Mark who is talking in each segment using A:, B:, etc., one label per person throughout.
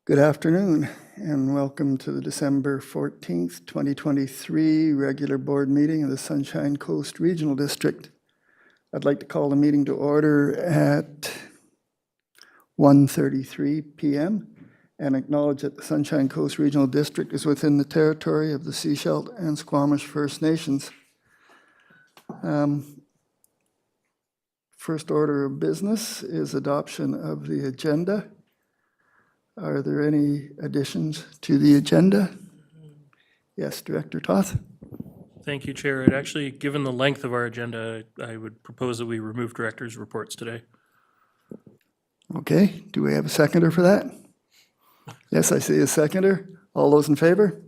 A: Good afternoon and welcome to the December 14th, 2023 regular board meeting of the Sunshine Coast Regional District. I'd like to call the meeting to order at 1:33 p.m. and acknowledge that the Sunshine Coast Regional District is within the territory of the Seashell and Squamish First Nations. First order of business is adoption of the agenda. Are there any additions to the agenda? Yes, Director Toth.
B: Thank you, Chair. And actually, given the length of our agenda, I would propose that we remove directors' reports today.
A: Okay, do we have a seconder for that? Yes, I see a seconder. All those in favor?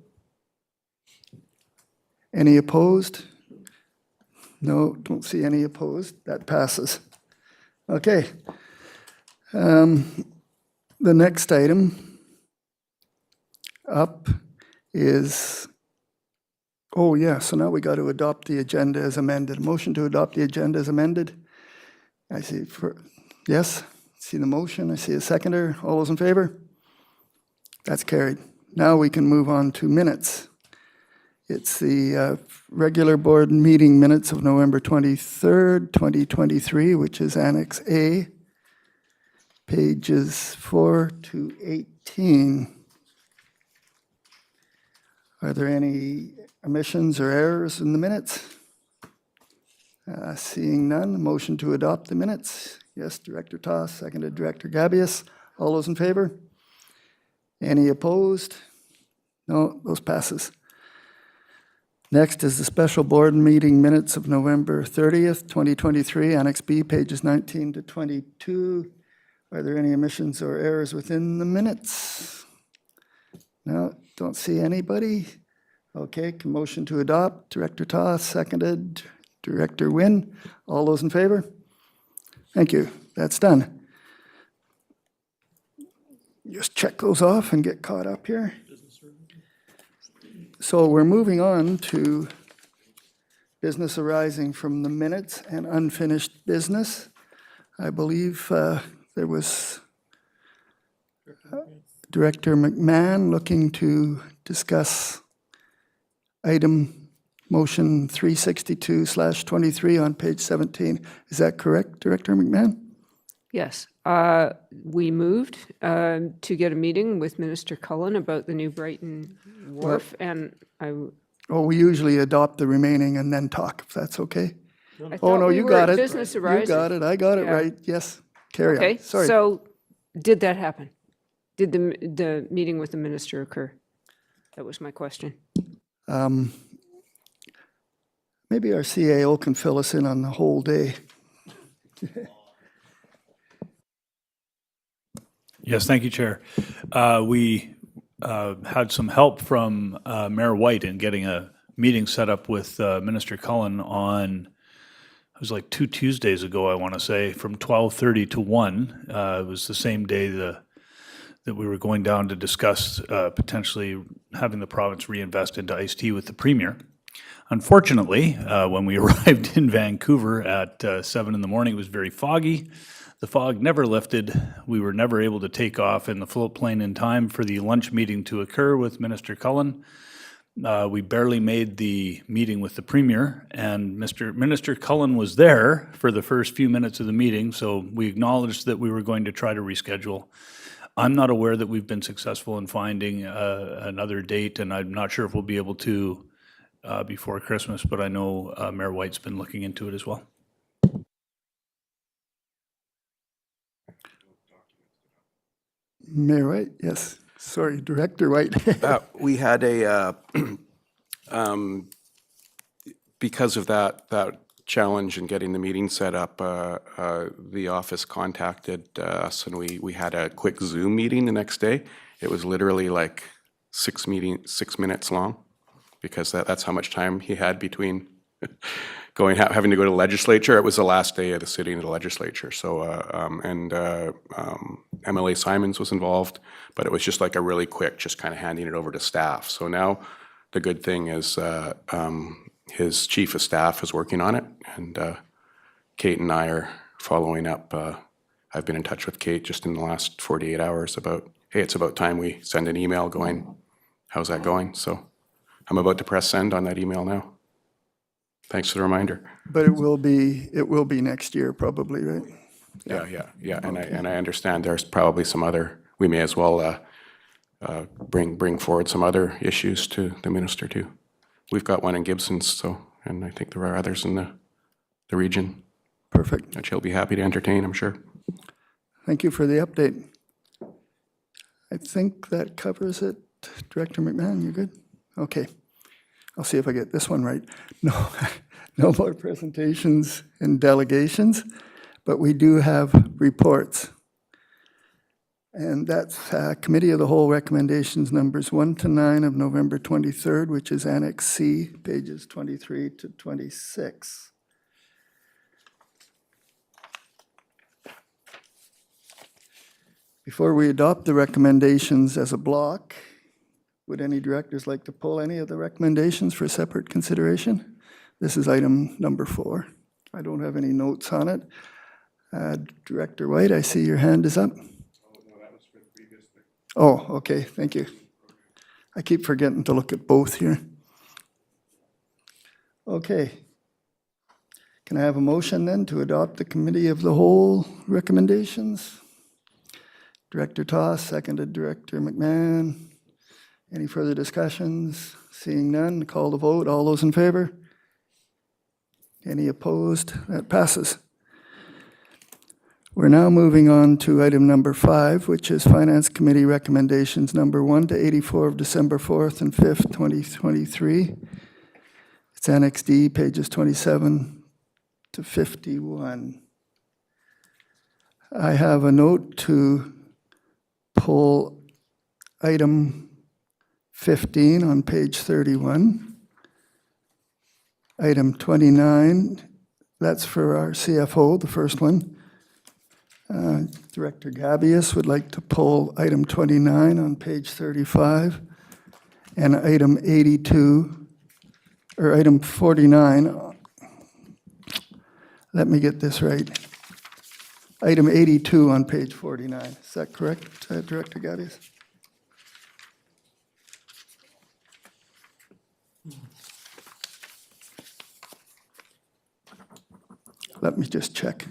A: Any opposed? No, don't see any opposed. That passes. Okay. The next item up is, so now we got to adopt the agenda as amended. Motion to adopt the agenda as amended. I see, yes, see the motion. I see a seconder. All those in favor? That's carried. Now we can move on to minutes. It's the regular board meeting minutes of November 23rd, 2023, which is Annex A. Pages 4 to 18. Are there any omissions or errors in the minutes? Seeing none, motion to adopt the minutes. Yes, Director Toss, seconded Director Gabius. All those in favor? Any opposed? No, those passes. Next is the special board meeting minutes of November 30th, 2023, Annex B, pages 19 to 22. Are there any omissions or errors within the minutes? No, don't see anybody. Okay, motion to adopt. Director Toth, seconded. Director Wynn. All those in favor? Thank you. That's done. Just check those off and get caught up here. So we're moving on to business arising from the minutes and unfinished business. I believe there was Director McMahon looking to discuss item motion 362/23 on page 17. Is that correct, Director McMahon?
C: Yes. We moved to get a meeting with Minister Cullen about the new Brighton Wharf, and
A: we usually adopt the remaining and then talk, if that's okay.
C: you
A: got it.
C: Business arising.
A: You got it. I got it right. Yes. Carry on. Sorry.
C: So did that happen? Did the meeting with the minister occur? That was my question.
A: Maybe our CAO can fill us in on the whole day.
D: Yes, thank you, Chair. We had some help from Mayor White in getting a meeting set up with Minister Cullen on, it was like 2 Tuesdays ago, I want to say, from 12:30 to 1. It was the same day that we were going down to discuss potentially having the province reinvest into iced tea with the Premier. Unfortunately, when we arrived in Vancouver at 7 in the morning, it was very foggy. The fog never lifted. We were never able to take off in the float plane in time for the lunch meeting to occur with Minister Cullen. We barely made the meeting with the Premier, and Minister Cullen was there for the first few minutes of the meeting, so we acknowledged that we were going to try to reschedule. I'm not aware that we've been successful in finding another date, and I'm not sure if we'll be able to before Christmas, but I know Mayor White's been looking into it as well.
A: Mayor White, yes. Sorry, Director White.
E: We had a, because of that challenge in getting the meeting set up, the office contacted us and we had a quick Zoom meeting the next day. It was literally like 6 minutes long because that's how much time he had between having to go to the legislature. It was the last day of the sitting of the legislature. So, MLA Simons was involved, but it was just like a really quick, just kind of handing it over to staff. So now the good thing is his chief of staff is working on it, and Kate and I are following up. I've been in touch with Kate just in the last 48 hours about hey, it's about time we send an email going, how's that going? So I'm about to press send on that email now. Thanks for the reminder.
A: But it will be next year probably, right?
E: Yeah. And I understand there's probably some other, we may as well bring forward some other issues to the minister too. We've got one in Gibson, and I think there are others in the region
A: Perfect.
E: that she'll be happy to entertain, I'm sure.
A: Thank you for the update. I think that covers it. Director McMahon, you good? Okay. I'll see if I get this one right. No, no more presentations and delegations, but we do have reports. And that's Committee of the Whole recommendations numbers 1 to 9 of November 23rd, which is Annex C, pages 23 to 26. Before we adopt the recommendations as a block, would any directors like to pull any of the recommendations for separate consideration? This is item number 4. I don't have any notes on it. Director White, I see your hand is up. Oh, okay, thank you. I keep forgetting to look at both here. Okay. Can I have a motion then to adopt the Committee of the Whole recommendations? Director Toss, seconded Director McMahon. Any further discussions? Seeing none, call the vote. All those in favor? Any opposed? That passes. We're now moving on to item number 5, which is Finance Committee recommendations number 1 to 84 of December 4th and 5th, 2023. It's Annex D, pages 27 to 51. I have a note to pull item 15 on page 31. Item 29, that's for our CFO, the first one. Director Gabius would like to pull item 29 on page 35, and item 82, or item 49, let me get this right. Item 82 on page 49, is that correct, Director Gabius? Let me just check.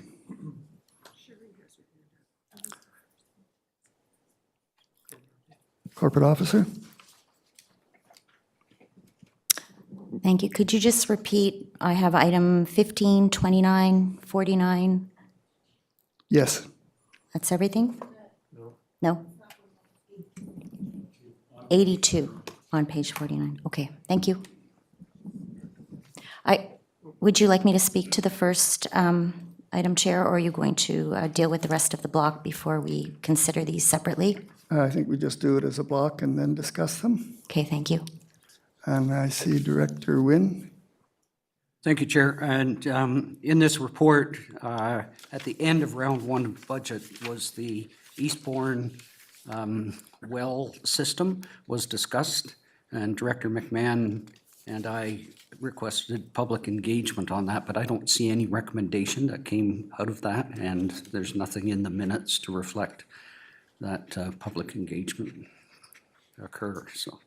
A: Corporate Officer?
F: Thank you. Could you just repeat? I have item 15, 29, 49.
A: Yes.
F: That's everything? No? 82 on page 49. Okay, thank you. Would you like me to speak to the first item, Chair, or are you going to deal with the rest of the block before we consider these separately?
A: I think we just do it as a block and then discuss them.
F: Okay, thank you.
A: And I see Director Wynn.
G: Thank you, Chair. And in this report, at the end of round 1 of the budget was the Eastbourne well system was discussed, and Director McMahon and I requested public engagement on that, but I don't see any recommendation that came out of that, and there's nothing in the minutes to reflect that public engagement occur. So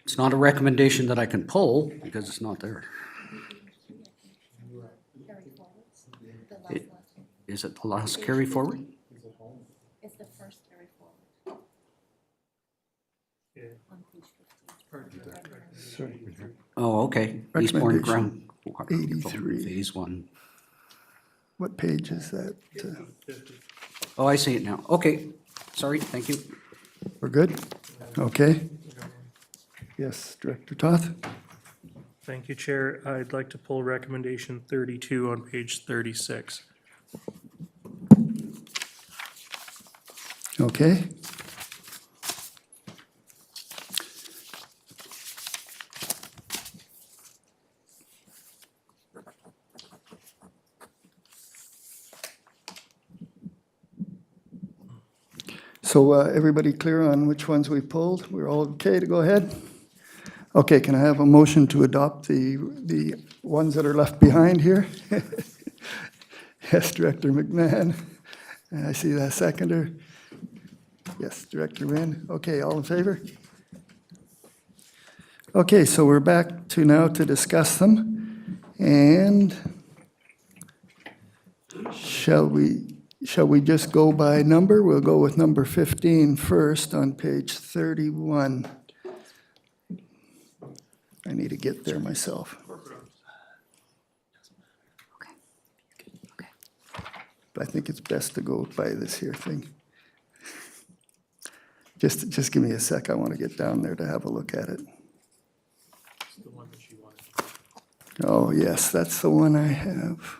G: it's not a recommendation that I can pull because it's not there. Is it the last carry forward?
F: It's the first carry forward.
G: Oh, okay. Eastbourne
A: Recommendation
G: ground.
A: 83.
G: Phase 1.
A: What page is that?
G: Oh, I see it now. Okay. Sorry, thank you.
A: We're good? Okay. Yes, Director Toth?
B: Thank you, Chair. I'd like to pull recommendation 32 on page 36.
A: Okay. So everybody clear on which ones we pulled? We're all okay to go ahead? Okay, can I have a motion to adopt the ones that are left behind here? Yes, Director McMahon. I see that seconder. Yes, Director Wynn. Okay, all in favor? Okay, so we're back to now to discuss them. And shall we just go by number? We'll go with number 15 first on page 31. I need to get there myself. But I think it's best to go by this here thing. Just give me a sec. I want to get down there to have a look at it. Oh, yes, that's the one I have.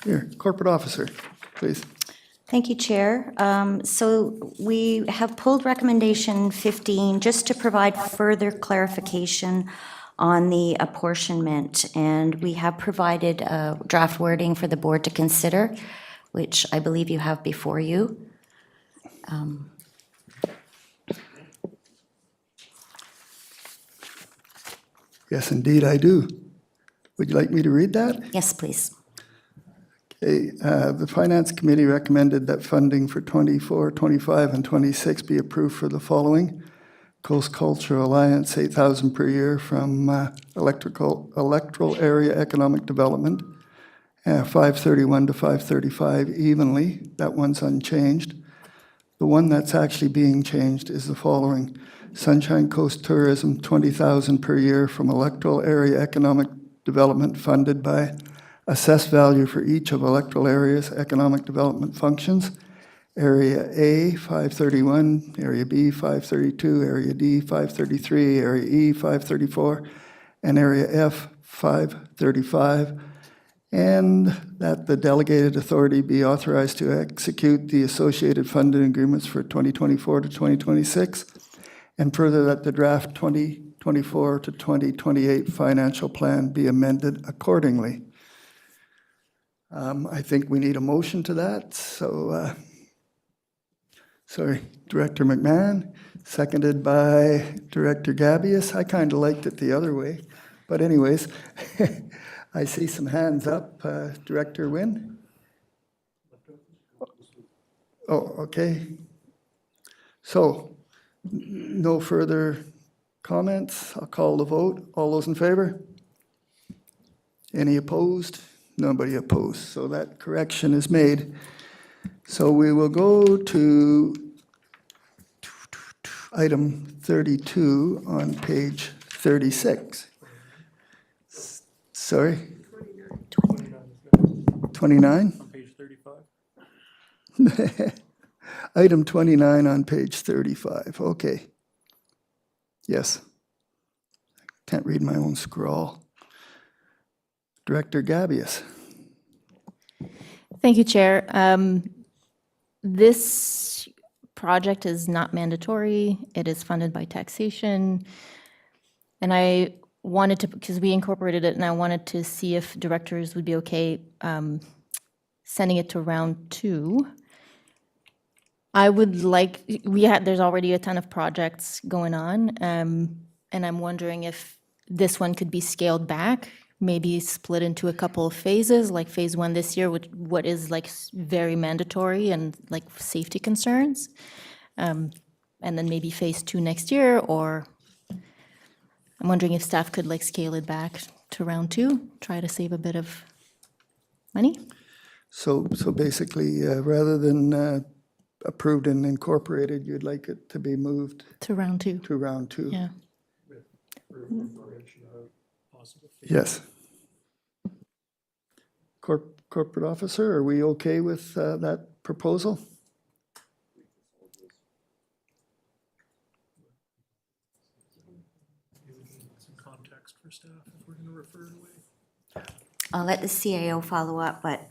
A: Here, corporate officer, please.
F: Thank you, Chair. So we have pulled recommendation 15 just to provide further clarification on the apportionment. And we have provided draft wording for the board to consider, which I believe you have before you.
A: Yes, indeed, I do. Would you like me to read that?
F: Yes, please.
A: Okay, the Finance Committee recommended that funding for 24, 25, and 26 be approved for the following. Coast Culture Alliance, $8,000 per year from electoral area economic development, 531 to 535 evenly. That one's unchanged. The one that's actually being changed is the following. Sunshine Coast Tourism, $20,000 per year from electoral area economic development funded by assessed value for each of electoral areas' economic development functions. Area A, 531, Area B, 532, Area D, 533, Area E, 534, and Area F, 535, and that the delegated authority be authorized to execute the associated funding agreements for 2024 to 2026, and further that the draft 2024 to 2028 financial plan be amended accordingly. I think we need a motion to that, so sorry, Director McMahon, seconded by Director Gabius. I kind of liked it the other way, but anyways, I see some hands up. Director Wynn? Oh, okay. So, no further comments. I'll call the vote. All those in favor? Any opposed? Nobody opposed. So that correction is made. So we will go to item 32 on page 36. Sorry? 29?
B: On page 35.
A: Item 29 on page 35. Okay. Yes. Can't read my own scrawl. Director Gabius.
H: Thank you, Chair. This project is not mandatory. It is funded by taxation. And I wanted to, because we incorporated it, and I wanted to see if directors would be okay sending it to round 2. I would like, there's already a ton of projects going on, and I'm wondering if this one could be scaled back, maybe split into a couple of phases, like phase 1 this year, what is like very mandatory and like safety concerns, and then maybe phase 2 next year, or I'm wondering if staff could like scale it back to round 2, try to save a bit of money.
A: So basically, rather than approved and incorporated, you'd like it to be moved
H: To round 2,
A: to round 2?
H: yeah.
A: Yes. Corporate officer, are we okay with that proposal?
B: Some context for staff if we're going to refer it away.
F: I'll let the CAO follow up, but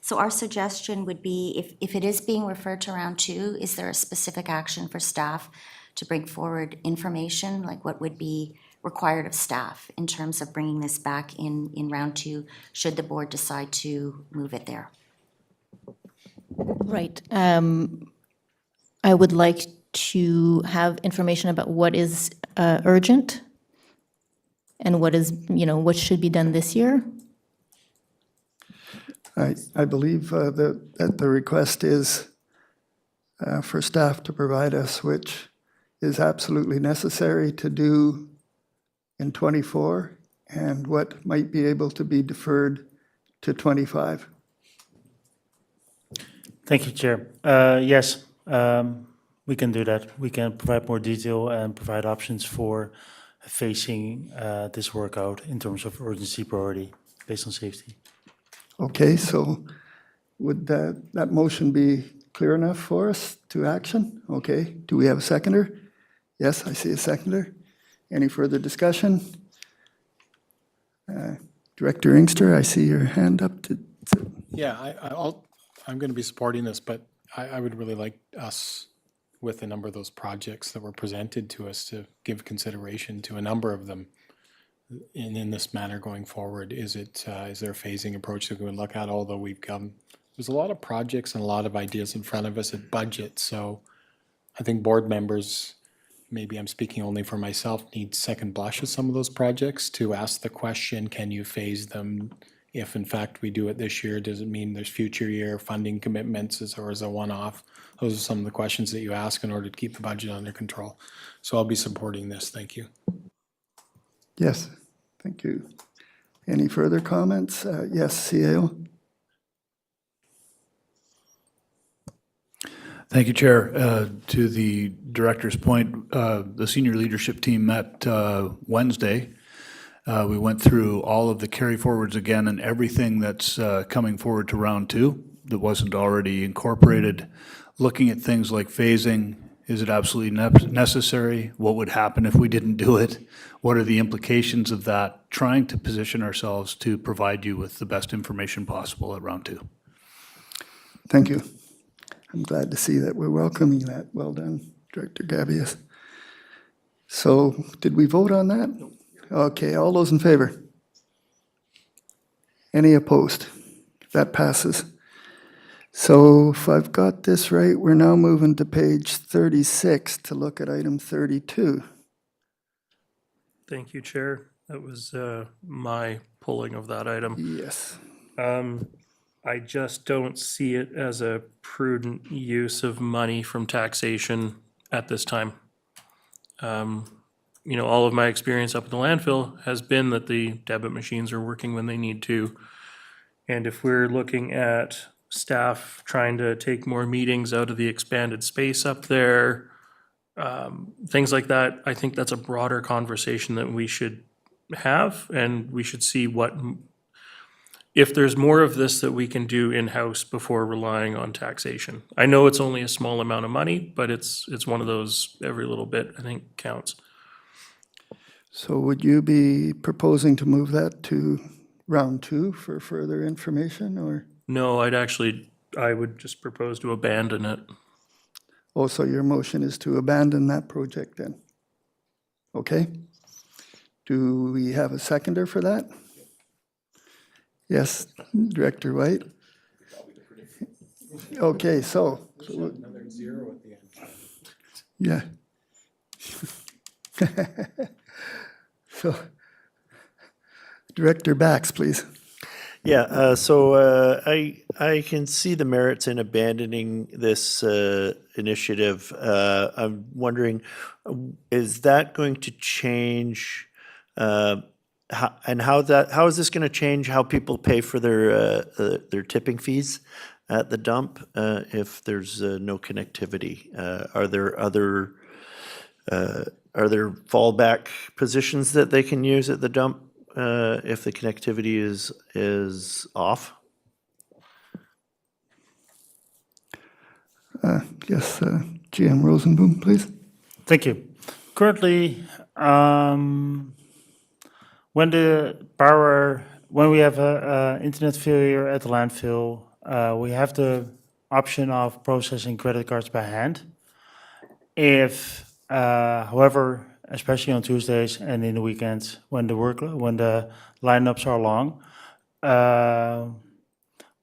F: so our suggestion would be if it is being referred to round 2, is there a specific action for staff to bring forward information, like what would be required of staff in terms of bringing this back in round 2, should the board decide to move it there?
H: Right. I would like to have information about what is urgent and what is, what should be done this year.
A: I believe that the request is for staff to provide us, which is absolutely necessary to do in '24, and what might be able to be deferred to '25.
I: Thank you, Chair. Yes, we can do that. We can provide more detail and provide options for facing this workout in terms of urgency priority based on safety.
A: Okay, so would that motion be clear enough for us to action? Okay, do we have a seconder? Yes, I see a seconder. Any further discussion? Director Inkster, I see your hand up to,
J: Yeah, I'm going to be supporting this, but I would really like us, with a number of those projects that were presented to us, to give consideration to a number of them in this manner going forward. Is there a phasing approach that we would look at? Although there's a lot of projects and a lot of ideas in front of us at budget, so I think board members, maybe I'm speaking only for myself, need second blush at some of those projects to ask the question, can you phase them? If in fact we do it this year, does it mean there's future year funding commitments or is it a one-off? Those are some of the questions that you ask in order to keep the budget under control. So I'll be supporting this. Thank you.
A: yes, thank you. Any further comments? Yes, CAO?
D: Thank you, Chair. To the director's point, the senior leadership team met Wednesday. We went through all of the carry forwards again and everything that's coming forward to round two that wasn't already incorporated, looking at things like phasing. Is it absolutely necessary? What would happen if we didn't do it? What are the implications of that? Trying to position ourselves to provide you with the best information possible at round two.
A: Thank you. I'm glad to see that we're welcoming that. Well done, Director Gabius. So, did we vote on that? Okay, all those in favor? Any opposed? That passes. So, if I've got this right, we're now moving to page 36 to look at item 32.
B: Thank you, Chair. That was my pulling of that item.
A: Yes.
B: I just don't see it as a prudent use of money from taxation at this time. All of my experience up at the landfill has been that the debit machines are working when they need to. And if we're looking at staff trying to take more meetings out of the expanded space up there, things like that, I think that's a broader conversation that we should have, and we should see if there's more of this that we can do in-house before relying on taxation. I know it's only a small amount of money, but it's one of those every little bit, I think, counts.
A: So would you be proposing to move that to round two for further information, or?
B: No, I would just propose to abandon it.
A: Oh, so your motion is to abandon that project then? Okay. Do we have a seconder for that? Yes, Director White? Okay, so.
J: Another zero at the end.
A: Yeah. So, Director Bax, please.
K: Yeah, so I can see the merits in abandoning this initiative. I'm wondering, is that going to change, how is this going to change how people pay for their tipping fees at the dump if there's no connectivity? Are there fallback positions that they can use at the dump if the connectivity is off?
A: Yes, GM Rosenboom, please.
I: Thank you. Currently, when we have an internet failure at the landfill, we have the option of processing credit cards by hand. However, especially on Tuesdays and in the weekends, when the lineups are long,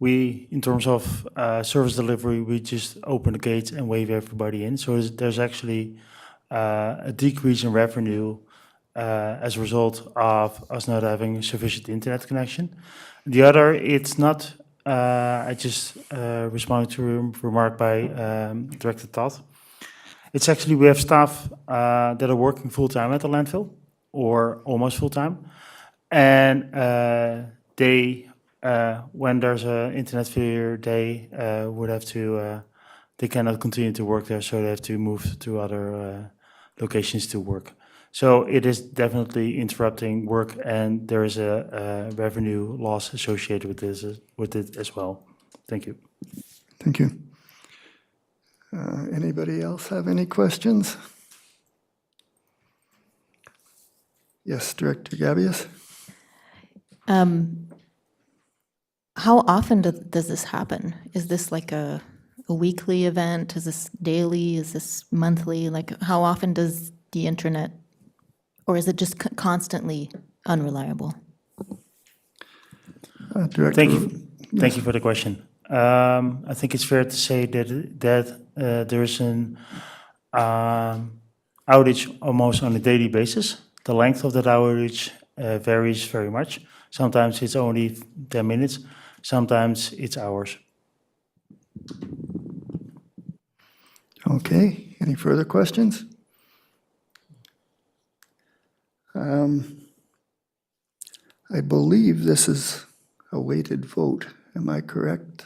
I: in terms of service delivery, we just open the gates and wave everybody in. So there's actually a decrease in revenue as a result of us not having sufficient internet connection. The other, it's not I just responded to a remark by Director Todd. It's actually, we have staff that are working full-time at the landfill, or almost full-time. And they, when there's an internet failure, they would have to, they cannot continue to work there, so they have to move to other locations to work. So it is definitely interrupting work, and there is a revenue loss associated with this, with it as well. Thank you.
A: Thank you. Anybody else have any questions? Yes, Director Gabius?
H: How often does this happen? Is this like a weekly event? Is this daily? Is this monthly? Like, how often does the internet, or is it just constantly unreliable?
A: Director.
I: Thank you for the question. I think it's fair to say that there's an outage almost on a daily basis. The length of that outage varies very much. Sometimes it's only 10 minutes, sometimes it's hours.
A: Okay, any further questions? I believe this is a weighted vote. Am I correct,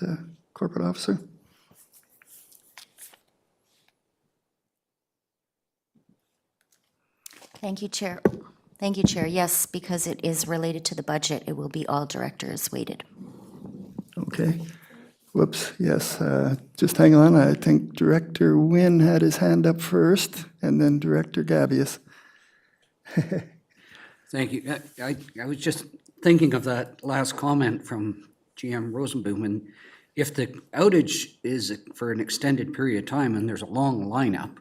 A: Corporate Officer?
F: Thank you, Chair. Thank you, Chair. Yes, because it is related to the budget, it will be all directors weighted.
A: Okay. Whoops, yes, just hang on. I think Director Wynn had his hand up first, and then Director Gabius.
G: Thank you. I was just thinking of that last comment from GM Rosenboom, and if the outage is for an extended period of time and there's a long lineup,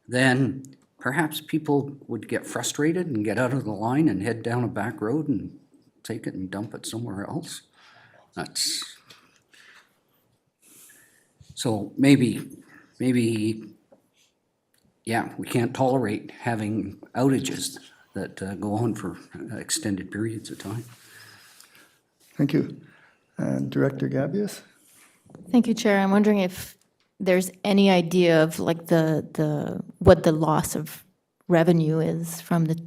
G: then perhaps people would get frustrated and get out of the line and head down a back road and take it and dump it somewhere else. So maybe, yeah, we can't tolerate having outages that go on for extended periods of time.
A: Thank you. And Director Gabius?
H: Thank you, Chair. I'm wondering if there's any idea of like what the loss of revenue is from the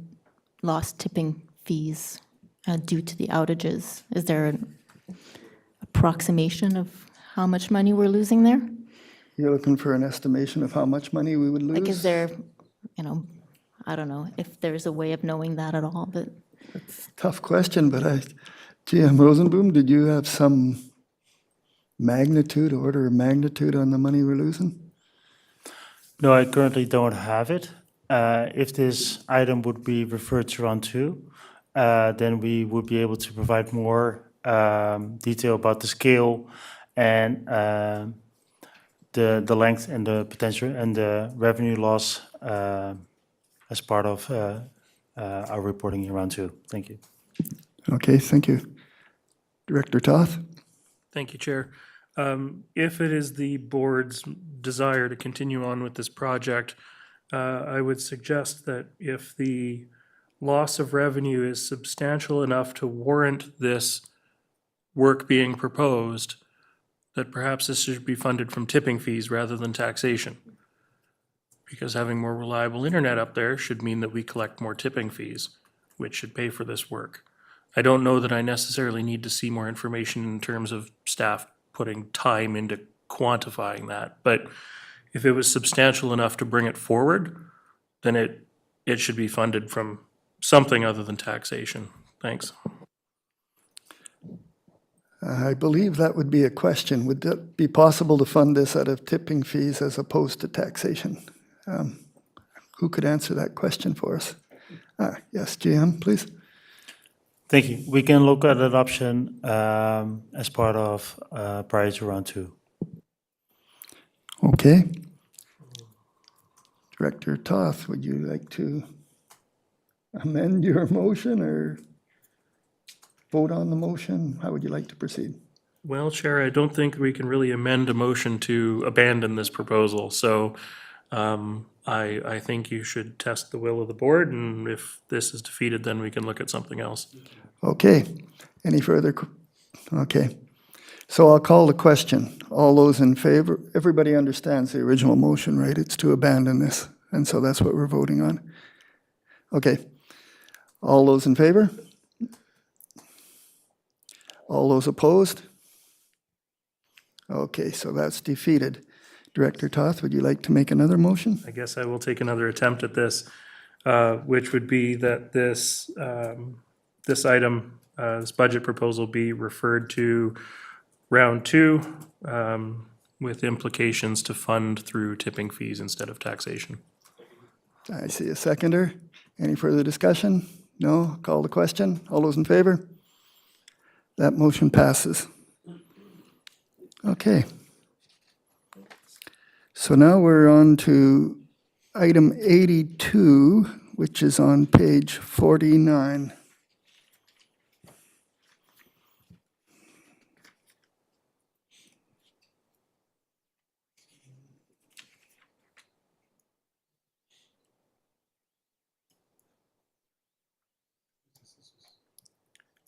H: lost tipping fees due to the outages. Is there an approximation of how much money we're losing there?
A: You're looking for an estimation of how much money we would lose?
H: Like, is there, I don't know if there's a way of knowing that at all, but.
A: Tough question, but GM Rosenboom, did you have some order of magnitude on the money we're losing?
I: No, I currently don't have it. If this item would be referred to round two, then we would be able to provide more detail about the scale and the length and the potential and the revenue loss as part of our reporting in round two. Thank you.
A: Okay, thank you. Director Toth?
B: Thank you, Chair. If it is the board's desire to continue on with this project, I would suggest that if the loss of revenue is substantial enough to warrant this work being proposed, that perhaps this should be funded from tipping fees rather than taxation. Because having more reliable internet up there should mean that we collect more tipping fees, which should pay for this work. I don't know that I necessarily need to see more information in terms of staff putting time into quantifying that. But if it was substantial enough to bring it forward, then it should be funded from something other than taxation. Thanks.
A: I believe that would be a question. Would it be possible to fund this out of tipping fees as opposed to taxation? Who could answer that question for us? Yes, GM, please.
I: Thank you. We can look at that option as part of prior to round two.
A: Okay. Director Toth, would you like to amend your motion or vote on the motion? How would you like to proceed?
B: Well, Chair, I don't think we can really amend a motion to abandon this proposal. So I think you should test the will of the board, and if this is defeated, then we can look at something else.
A: Okay. Any further? Okay. So I'll call the question. All those in favor, everybody understands the original motion, right? It's to abandon this, and so that's what we're voting on. Okay. All those in favor? All those opposed? Okay, so that's defeated. Director Toth, would you like to make another motion?
B: I guess I will take another attempt at this, which would be that this, this item, this budget proposal be referred to round 2, with implications to fund through tipping fees instead of taxation.
A: I see a seconder. Any further discussion? No? Call the question. All those in favor? That motion passes. Okay. So now we're on to item 82, which is on page 49.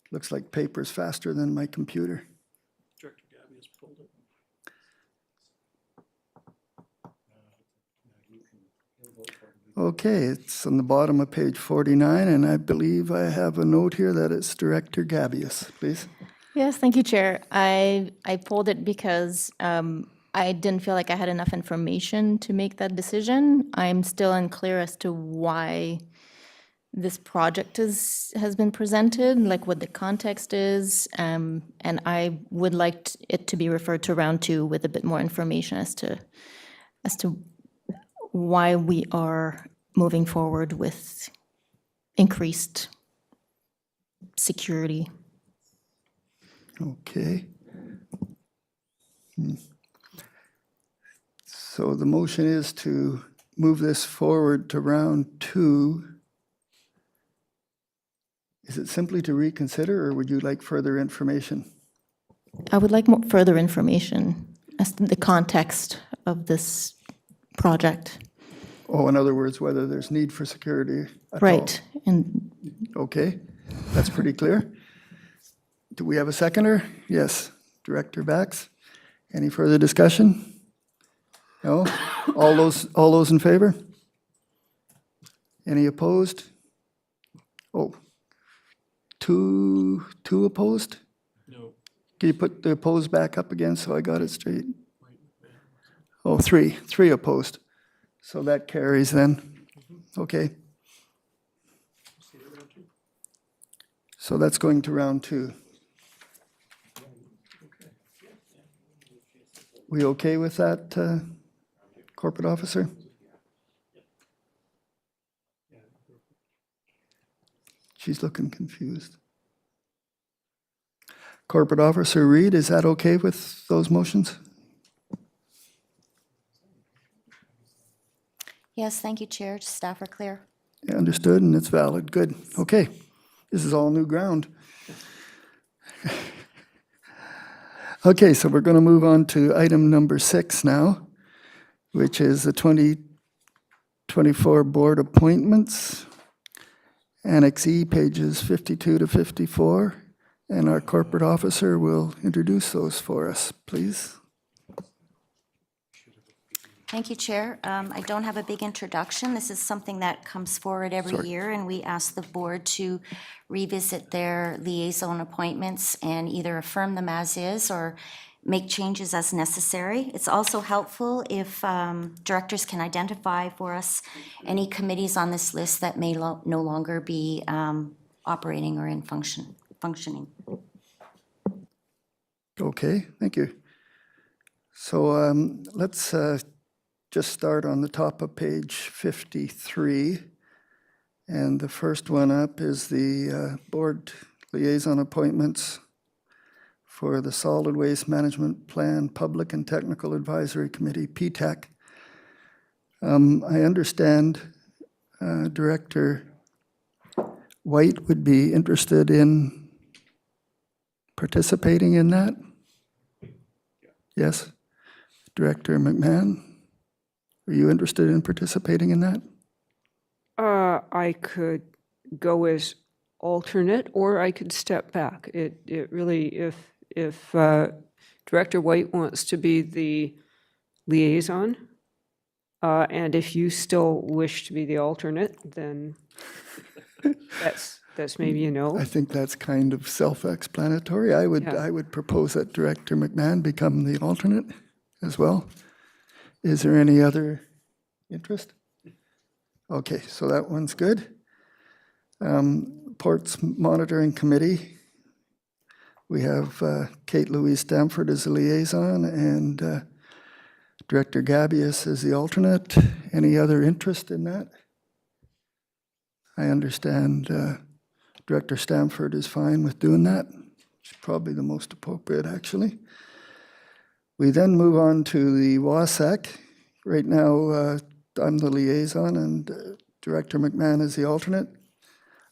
A: Looks like paper's faster than my computer.
B: Director Gabby has pulled it.
A: Okay, it's on the bottom of page 49, and I believe I have a note here that it's Director Gabius, please.
H: Yes, thank you, Chair. I pulled it because I didn't feel like I had enough information to make that decision. I'm still unclear as to why this project has been presented, like what the context is, and I would like it to be referred to round 2 with a bit more information as to why we are moving forward with increased security.
A: Okay. So the motion is to move this forward to round 2. Is it simply to reconsider, or would you like further information?
H: I would like further information as to the context of this project.
A: Oh, in other words, whether there's need for security at all?
H: Right, and
A: Okay, that's pretty clear. Do we have a seconder? Yes, Director Bax. Any further discussion? No? All those in favor? Any opposed? Oh, two opposed?
B: No.
A: Can you put the opposed back up again so I got it straight? Oh, three opposed. So that carries then. Okay. So that's going to round 2. We okay with that, corporate officer? She's looking confused. Corporate Officer Reid, is that okay with those motions?
F: Yes, thank you, Chair. Staff are clear.
A: Yeah, understood, and it's valid. Good. Okay. This is all new ground. Okay, so we're going to move on to item number 6 now, which is the 2024 board appointments. Annex E, pages 52 to 54, and our corporate officer will introduce those for us, please.
F: Thank you, Chair. I don't have a big introduction. This is something that comes forward every year, and we ask the board to revisit their liaison appointments and either affirm them as is or make changes as necessary. It's also helpful if directors can identify for us any committees on this list that may no longer be operating or in functioning.
A: Okay, thank you. So let's just start on the top of page 53. And the first one up is the board liaison appointments for the Solid Waste Management Plan Public and Technical Advisory Committee, PTAC. I understand Director White would be interested in participating in that? Yes? Director McMahon, are you interested in participating in that?
C: I could go as alternate, or I could step back. It really, if Director White wants to be the liaison. And if you still wish to be the alternate, then that's maybe a no.
A: I think that's kind of self-explanatory. I
C: Yeah.
A: would propose that Director McMahon become the alternate as well. Is there any other interest? Okay, so that one's good. Ports Monitoring Committee. We have Kate Louise Stamford as the liaison and Director Gabius as the alternate. Any other interest in that? I understand Director Stamford is fine with doing that. She's probably the most appropriate, actually. We then move on to the WASAC. Right now, I'm the liaison and Director McMahon is the alternate.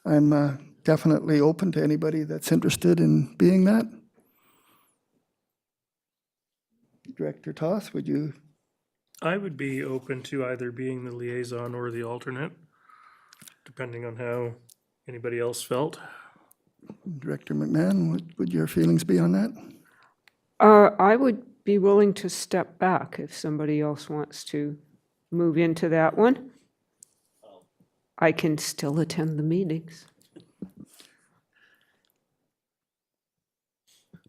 A: I'm definitely open to anybody that's interested in being that. Director Toth, would you?
B: I would be open to either being the liaison or the alternate, depending on how anybody else felt.
A: Director McMahon, what would your feelings be on that?
C: I would be willing to step back if somebody else wants to move into that one. I can still attend the meetings.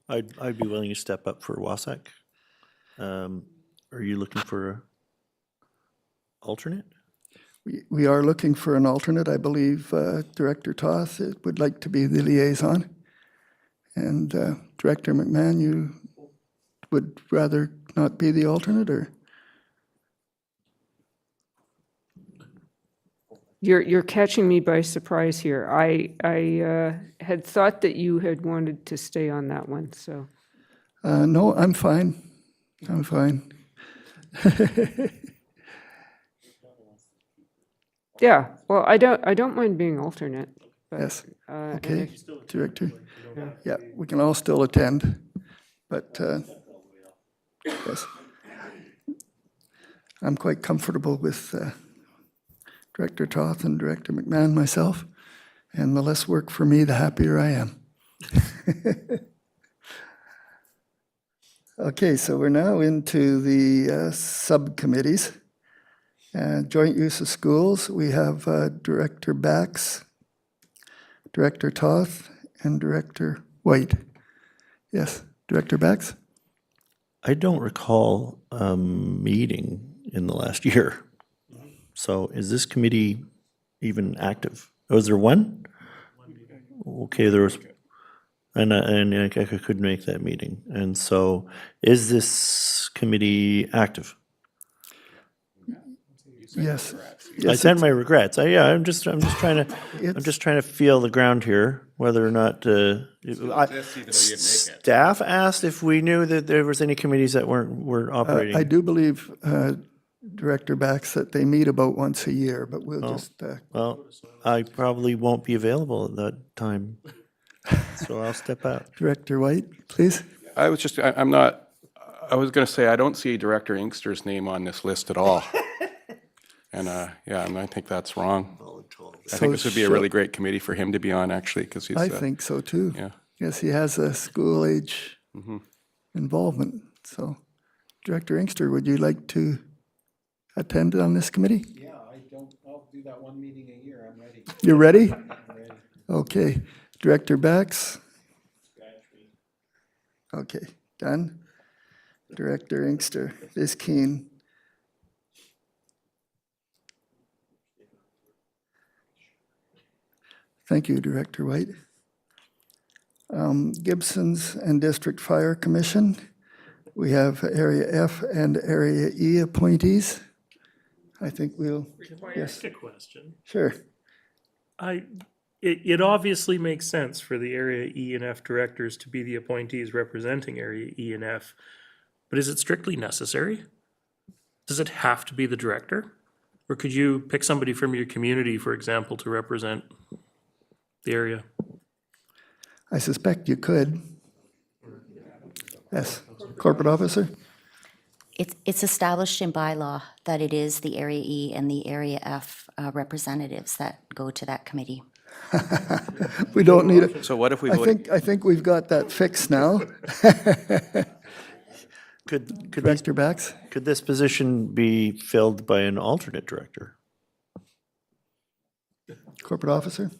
K: I'd be willing to step up for Wasak. Are you looking for an alternate?
A: We are looking for an alternate. I believe Director Toth would like to be the liaison. And Director McMahon, you would rather not be the alternate, or?
C: You're catching me by surprise here. I had thought that you had wanted to stay on that one, so.
A: No, I'm fine. I'm fine.
C: Yeah, well, I don't mind being alternate, but.
A: Yes.
C: and
A: Okay,
C: if-
A: Director. Yeah, we can all still attend, but yes. I'm quite comfortable with Director Toth and Director McMahon myself, and the less work for me, the happier I am. Okay, so we're now into the subcommittees. Joint use of schools, we have Director Bax, Director Toth, and Director White. Yes, Director Bax?
K: I don't recall a meeting in the last year. So is this committee even active? Was there one? Okay, there was, and I could make that meeting. And so is this committee active?
A: Yes.
K: I sent my regrets. I'm just trying to feel the ground here, whether or not staff asked if we knew that there was any committees that weren't operating.
A: I do believe, Director Bax, that they meet about once a year, but we'll just,
K: Well, I probably won't be available at that time, so I'll step out.
A: Director White, please.
E: I was just, I'm not, I was going to say, I don't see Director Inkster's name on this list at all. And yeah, and I think that's wrong. I think this would be a really great committee for him to be on, actually, because he's.
A: I think so too.
E: Yeah.
A: Yes, he has a school age involvement. So, Director Inkster, would you like to attend on this committee?
J: Yeah, I'll do that one meeting a year, I'm ready.
A: You're ready?
J: I'm ready.
A: Okay. Director Bax? Okay, done. Director Inkster is keen. Thank you, Director White. Gibson's and District Fire Commission. We have Area F and Area E appointees. I think we'll, yes,
B: A question.
A: sure.
B: It obviously makes sense for the Area E and F directors to be the appointees representing Area E and F, but is it strictly necessary? Does it have to be the director? Or could you pick somebody from your community, for example, to represent the area?
A: I suspect you could. Yes, corporate officer?
F: It's established in bylaw that it is the Area E and the Area F representatives that go to that committee.
A: We don't need it.
E: So what if we
A: I
E: voted?
A: think we've got that fixed now. Director Bax?
K: Could this position be filled by an alternate director?
A: Corporate Officer?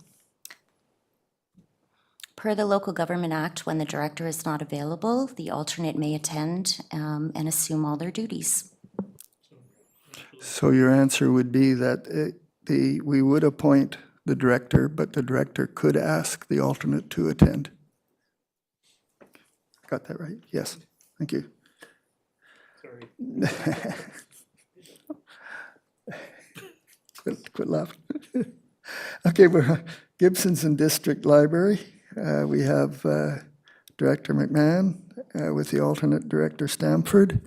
F: Per the Local Government Act, when the director is not available, the alternate may attend and assume all their duties.
A: So your answer would be that we would appoint the director, but the director could ask the alternate to attend. Got that right? Yes. Thank you. Sorry. Quit laughing. Okay, we're Gibson's and District Library. We have Director McMahon with the alternate Director Stamford.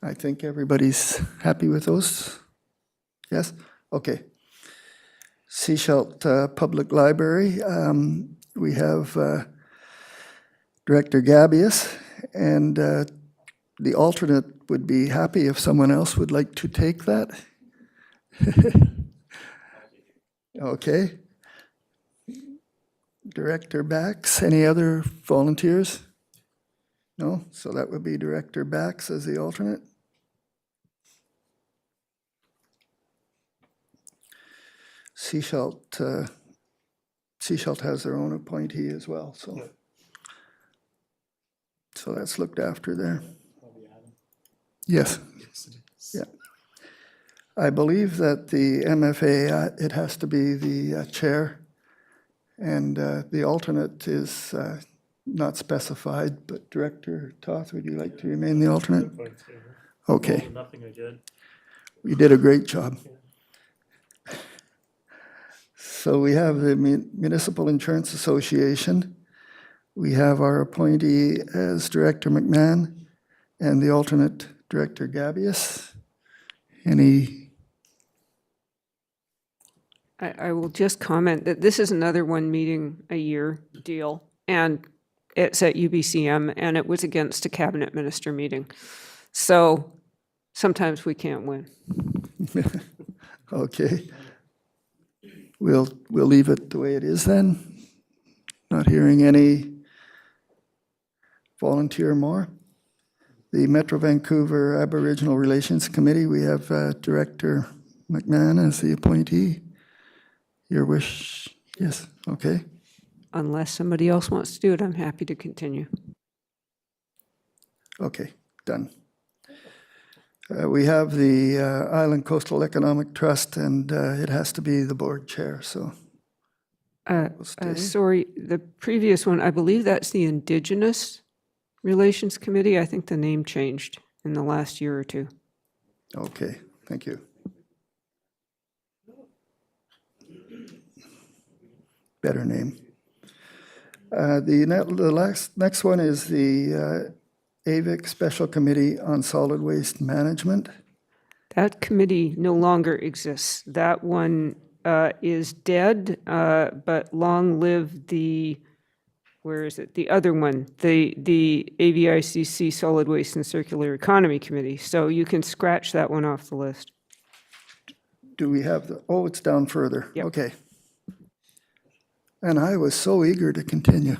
A: I think everybody's happy with those. Yes? Okay. Seashelt Public Library, we have Director Gabius, and the alternate would be happy if someone else would like to take that. Okay. Director Bax, any other volunteers? No? So that would be Director Bax as the alternate. Seashelt has their own appointee as well, so. So that's looked after there. Yes. Yeah. I believe that the MFA, it has to be the chair, and the alternate is not specified, but Director Toth, would you like to remain the alternate? Okay.
B: Nothing I did.
A: You did a great job. So we have the Municipal Insurance Association. We have our appointee as Director McMahon and the alternate Director Gabius.
C: I will just comment that this is another one meeting a year deal, and it's at UBCM, and it was against a cabinet minister meeting. So sometimes we can't win.
A: Okay. We'll leave it the way it is then. Not hearing any volunteer more. The Metro Vancouver Aboriginal Relations Committee, we have Director McMahon as the appointee. Your wish? Yes, okay.
C: Unless somebody else wants to do it, I'm happy to continue.
A: Okay, done. We have the Island Coastal Economic Trust, and it has to be the board chair, so. we'll stay.
C: Sorry, the previous one, I believe that's the Indigenous Relations Committee. I think the name changed in the last year or two.
A: Okay, thank you. Better name. The next one is the AVIC Special Committee on Solid Waste Management.
C: That committee no longer exists. That one is dead, but long live the, where is it? The other one, the AVICC Solid Waste and Circular Economy Committee. So you can scratch that one off the list.
A: Do we have the, oh, it's down further.
C: Yep.
A: Okay. And I was so eager to continue.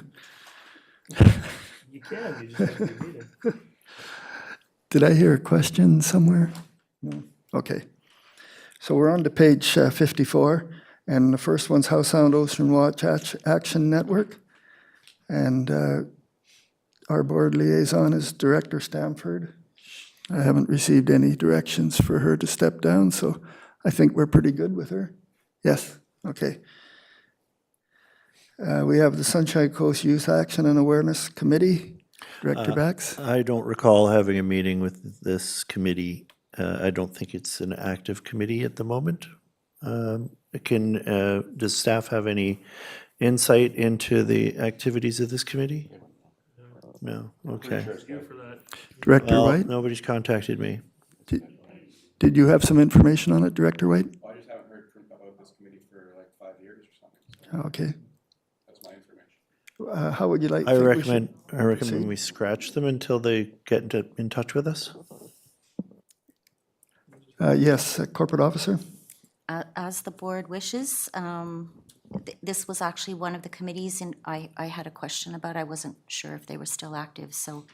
B: You can, you just have to read it.
A: Did I hear a question somewhere? No. Okay. So we're on to page 54, and the first one's Howe Sound Ocean Watch Action Network. And our board liaison is Director Stamford. I haven't received any directions for her to step down, so I think we're pretty good with her. Yes, okay. We have the Sunshine Coast Youth Action and Awareness Committee. Director Bax?
K: I don't recall having a meeting with this committee. I don't think it's an active committee at the moment. Does staff have any insight into the activities of this committee? No, okay.
A: Director
K: Well,
A: White?
K: nobody's contacted me.
A: Did you have some information on it, Director White?
E: I just haven't heard about this committee for like 5 years or something.
A: Okay.
E: That's my information.
A: How would you like?
K: I
A: think we
K: recommend
A: proceed?
K: we scratch them until they get in touch with us.
A: Yes, Corporate Officer?
F: As the board wishes, this was actually one of the committees, and I had a question about, I wasn't sure if they were still active, so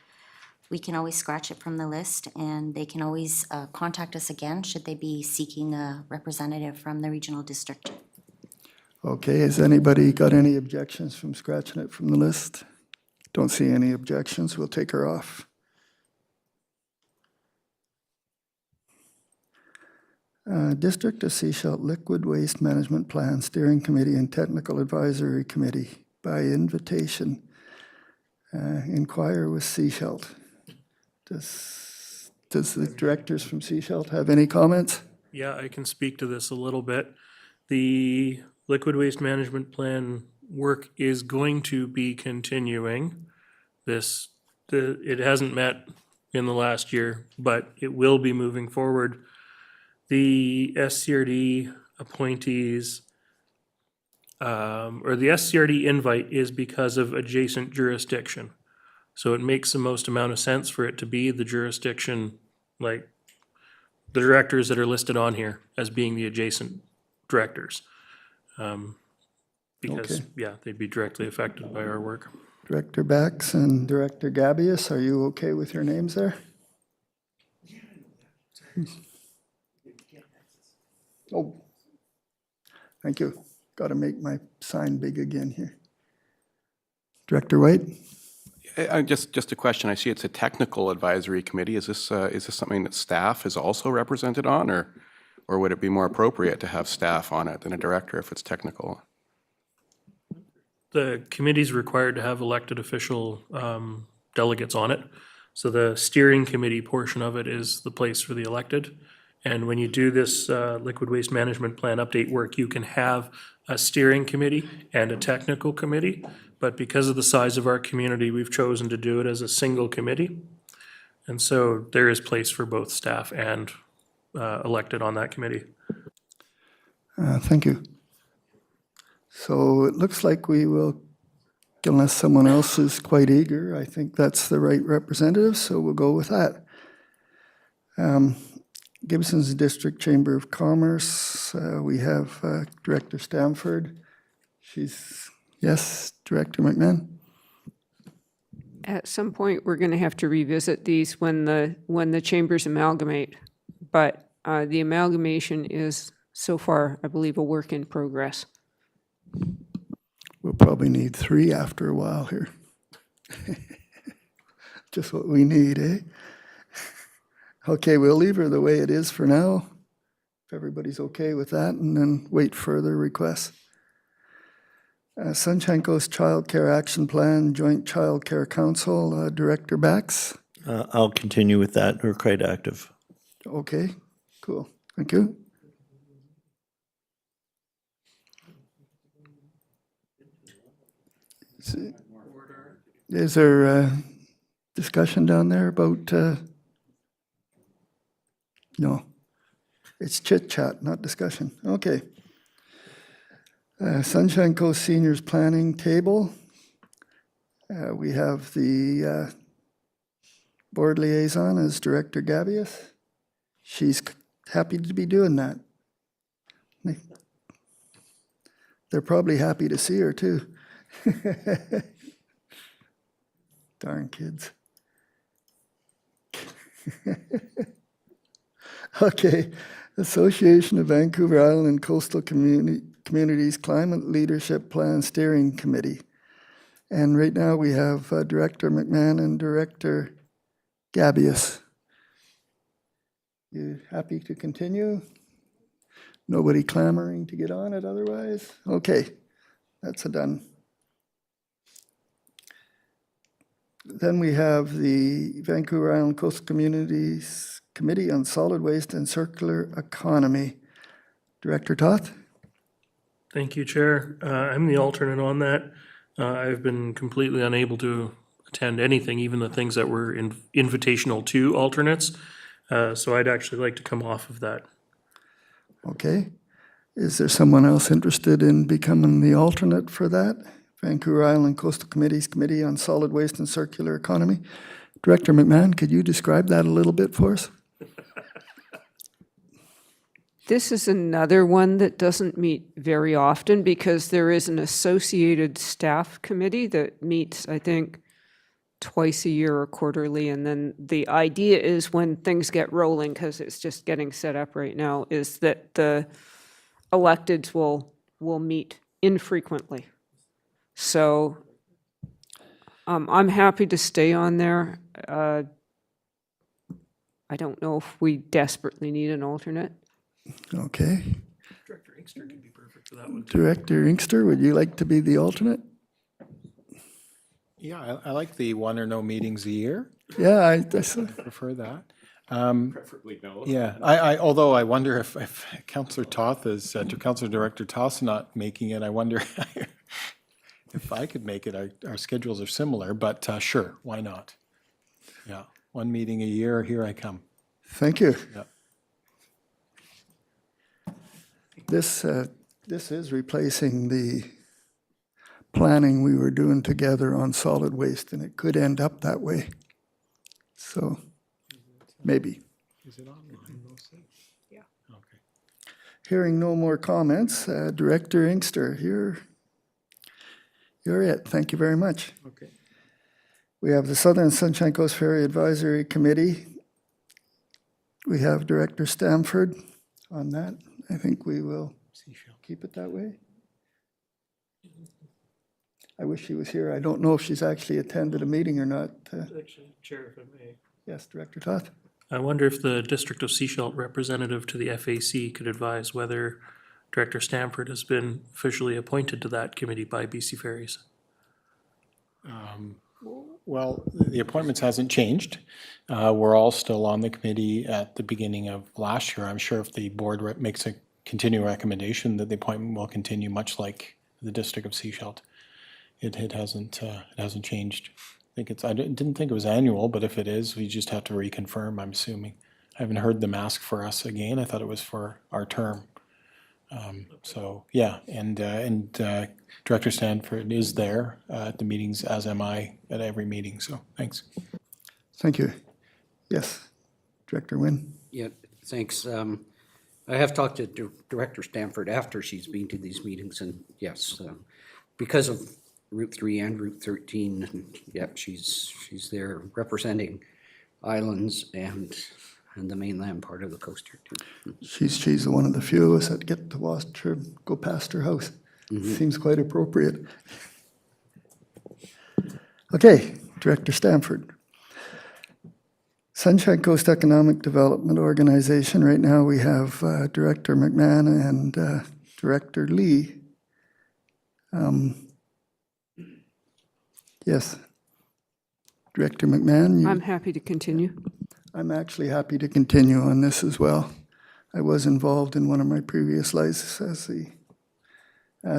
F: we can always scratch it from the list, and they can always contact us again should they be seeking a representative from the regional district.
A: Okay, has anybody got any objections from scratching it from the list? Don't see any objections, we'll take her off. District of Sechelt Liquid Waste Management Plan Steering Committee and Technical Advisory Committee by invitation. Inquire with Sechelt. Does the directors from Sechelt have any comments?
B: Yeah, I can speak to this a little bit. The liquid waste management plan work is going to be continuing. It hasn't met in the last year, but it will be moving forward. The SCRD appointees, or the SCRD invite is because of adjacent jurisdiction. So it makes the most amount of sense for it to be the jurisdiction, like the directors that are listed on here as being the adjacent directors. Because,
A: Okay.
B: yeah, they'd be directly affected by our work.
A: Director Bax and Director Gabius, are you okay with your names there? Oh, thank you. Got to make my sign big again here. Director White?
E: Just a question. I see it's a technical advisory committee. Is this something that staff is also represented on, or would it be more appropriate to have staff on it than a director if it's technical?
B: The committee's required to have elected official delegates on it. So the steering committee portion of it is the place for the elected. And when you do this liquid waste management plan update work, you can have a steering committee and a technical committee. But because of the size of our community, we've chosen to do it as a single committee. And so there is place for both staff and elected on that committee.
A: Thank you. So it looks like we will, unless someone else is quite eager, I think that's the right representative, so we'll go with that. Gibson's District Chamber of Commerce, we have Director Stamford. Yes, Director McMahon?
C: At some point, we're going to have to revisit these when the chambers amalgamate. But the amalgamation is, so far, I believe, a work in progress.
A: We'll probably need 3 after a while here. Just what we need, eh? Okay, we'll leave her the way it is for now, if everybody's okay with that, and then wait further requests. Sunshine Coast Child Care Action Plan, Joint Child Care Council, Director Bax.
K: I'll continue with that. We're quite active.
A: Okay, cool. Thank you. Is there discussion down there about, no, it's chit chat, not discussion. Okay. Sunshine Coast Seniors Planning Table. We have the board liaison as Director Gabius. She's happy to be doing that. They're probably happy to see her too. Darn kids. Okay, Association of Vancouver Island and Coastal Communities Climate Leadership Plan Steering Committee. And right now we have Director McMahon and Director Gabius. You happy to continue? Nobody clamoring to get on it otherwise? Okay, that's a done. Then we have the Vancouver Island Coastal Communities Committee on Solid Waste and Circular Economy. Director Toth?
B: Thank you, Chair. I'm the alternate on that. I've been completely unable to attend anything, even the things that were invitational to alternates. So I'd actually like to come off of that.
A: Okay. Is there someone else interested in becoming the alternate for that? Vancouver Island Coastal Committee's Committee on Solid Waste and Circular Economy. Director McMahon, could you describe that a little bit for us?
C: This is another one that doesn't meet very often because there is an associated staff committee that meets, I think, twice a year or quarterly, and then the idea is when things get rolling, because it's just getting set up right now, is that the electeds will meet infrequently. So I'm happy to stay on there. I don't know if we desperately need an alternate.
A: Okay.
B: Director Inkster could be perfect for that one.
A: Director Inkster, would you like to be the alternate?
J: Yeah, I like the one or no meetings a year.
A: Yeah, I
J: Prefer that. Preferably no. Yeah, although I wonder if Councillor Toth is, Councillor Director Toth's not making it, I wonder if I could make it. Our schedules are similar, but sure, why not? Yeah, one meeting a year, here I come.
A: thank you.
J: Yeah.
A: This is replacing the planning we were doing together on solid waste, and it could end up that way. So, maybe.
J: Is it online mostly?
C: Yeah.
J: Okay.
A: Hearing no more comments, Director Inkster, you're it. Thank you very much.
J: Okay.
A: We have the Southern Sunshine Coast Ferry Advisory Committee. We have Director Stamford on that. I think we will keep it that way. I wish she was here. I don't know if she's actually attended a meeting or not.
B: Actually, Chair, if I may.
A: Yes, Director Toth?
B: I wonder if the District of Sechelt representative to the FAC could advise whether Director Stamford has been officially appointed to that committee by BC Ferries.
J: Well, the appointments hasn't changed. We're all still on the committee at the beginning of last year. I'm sure if the board makes a continuing recommendation that the appointment will continue, much like the District of Sechelt. It hasn't changed. I didn't think it was annual, but if it is, we just have to reconfirm, I'm assuming. I haven't heard them ask for us again. I thought it was for our term. So, yeah, and Director Stanford is there at the meetings, as am I at every meeting, so thanks.
A: Thank you. Yes, Director Nguyen?
G: Yeah, thanks. I have talked to Director Stanford after she's been to these meetings, and yes, because of Route 3 and Route 13, and yeah, she's there representing islands and the mainland part of the coast here too.
A: She's one of the few of us that get to watch her go past her house. Seems quite appropriate. Okay, Director Stamford. Sunshine Coast Economic Development Organization, right now we have Director McMahon and Director Lee. Yes. Director McMahon?
C: I'm happy to continue.
A: I'm actually happy to continue on this as well. I was involved in one of my previous lives as the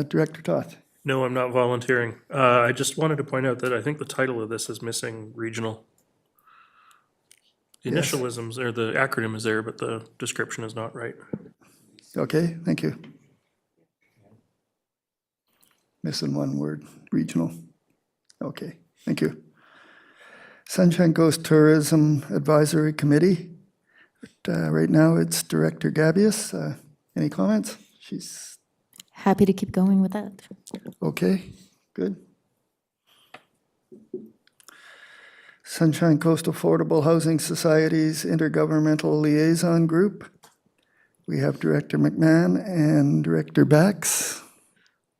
A: Director Toth.
B: No, I'm not volunteering. I just wanted to point out that I think the title of this is missing regional. The
A: Yes.
B: initialisms, or the acronym is there, but the description is not right.
A: Okay, thank you. Missing one word, regional. Okay, thank you. Sunshine Coast Tourism Advisory Committee. Right now it's Director Gabius. Any comments? She's
H: Happy to keep going with that.
A: okay, good. Sunshine Coast Affordable Housing Society's Intergovernmental Liaison Group. We have Director McMahon and Director Bax.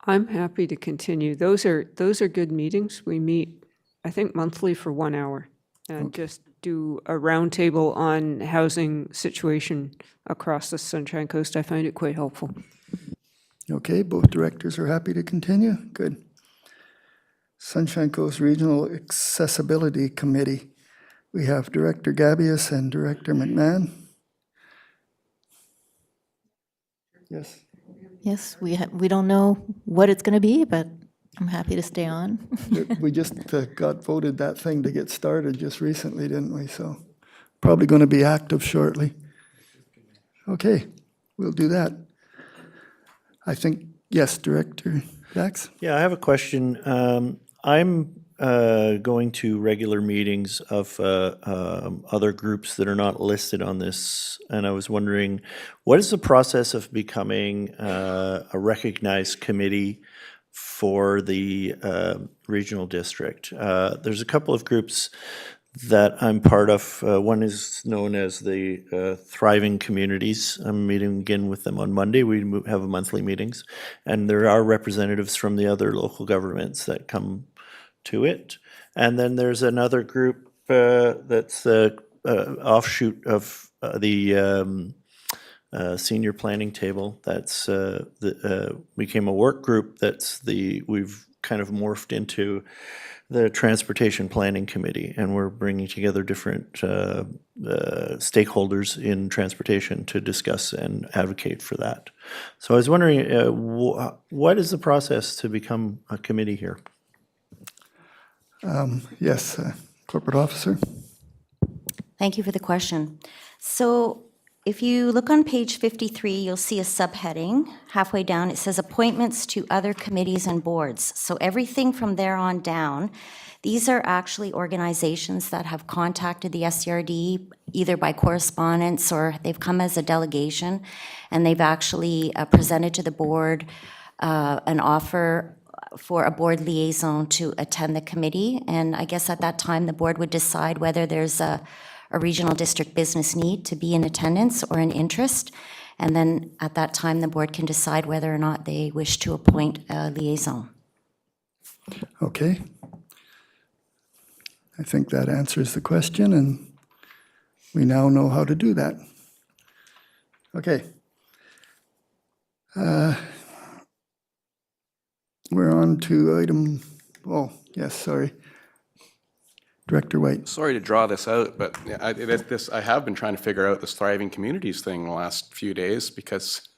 C: I'm happy to continue. Those are good meetings. We meet, I think, monthly for 1 hour and just do a roundtable on housing situation across the Sunshine Coast. I find it quite helpful.
A: Okay, both directors are happy to continue. Good. Sunshine Coast Regional Accessibility Committee. We have Director Gabius and Director McMahon. Yes.
H: Yes, we don't know what it's going to be, but I'm happy to stay on.
A: We just got voted that thing to get started just recently, didn't we? So probably going to be active shortly. Okay, we'll do that. I think, yes, Director Dax?
K: Yeah, I have a question. I'm going to regular meetings of other groups that are not listed on this, and I was wondering, what is the process of becoming a recognized committee for the regional district. There's a couple of groups that I'm part of. One is known as the Thriving Communities. I'm meeting again with them on Monday. We have monthly meetings, and there are representatives from the other local governments that come to it. And then there's another group that's offshoot of the senior planning table. That's became a work group. We've kind of morphed into the Transportation Planning Committee, and we're bringing together different stakeholders in transportation to discuss and advocate for that. So I was wondering, what is the process to become a committee here?
A: Yes, Corporate Officer.
F: Thank you for the question. So if you look on page 53, you'll see a subheading. Halfway down, it says appointments to other committees and boards. So everything from there on down, these are actually organizations that have contacted the SCRD either by correspondence or they've come as a delegation, and they've actually presented to the board an offer for a board liaison to attend the committee. And I guess at that time, the board would decide whether there's a regional district business need to be in attendance or an interest. And then at that time, the board can decide whether or not they wish to appoint a liaison.
A: Okay. I think that answers the question, and we now know how to do that. Okay. We're on to item, oh, yes, sorry. Director White.
E: Sorry to draw this out, but I have been trying to figure out this Thriving Communities thing the last few days, because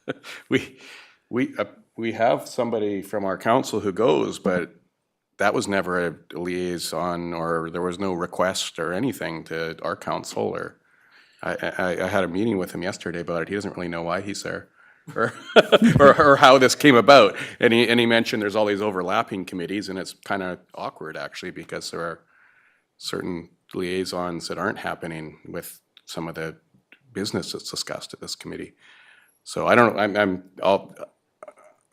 E: we have somebody from our council who goes, but that was never a liaison, or there was no request or anything to our council. Or I had a meeting with him yesterday about it. He doesn't really know why he's there, or or how this came about. And he mentioned there's all these overlapping committees, and it's kind of awkward actually, because there are certain liaisons that aren't happening with some of the business that's discussed at this committee. So I don't,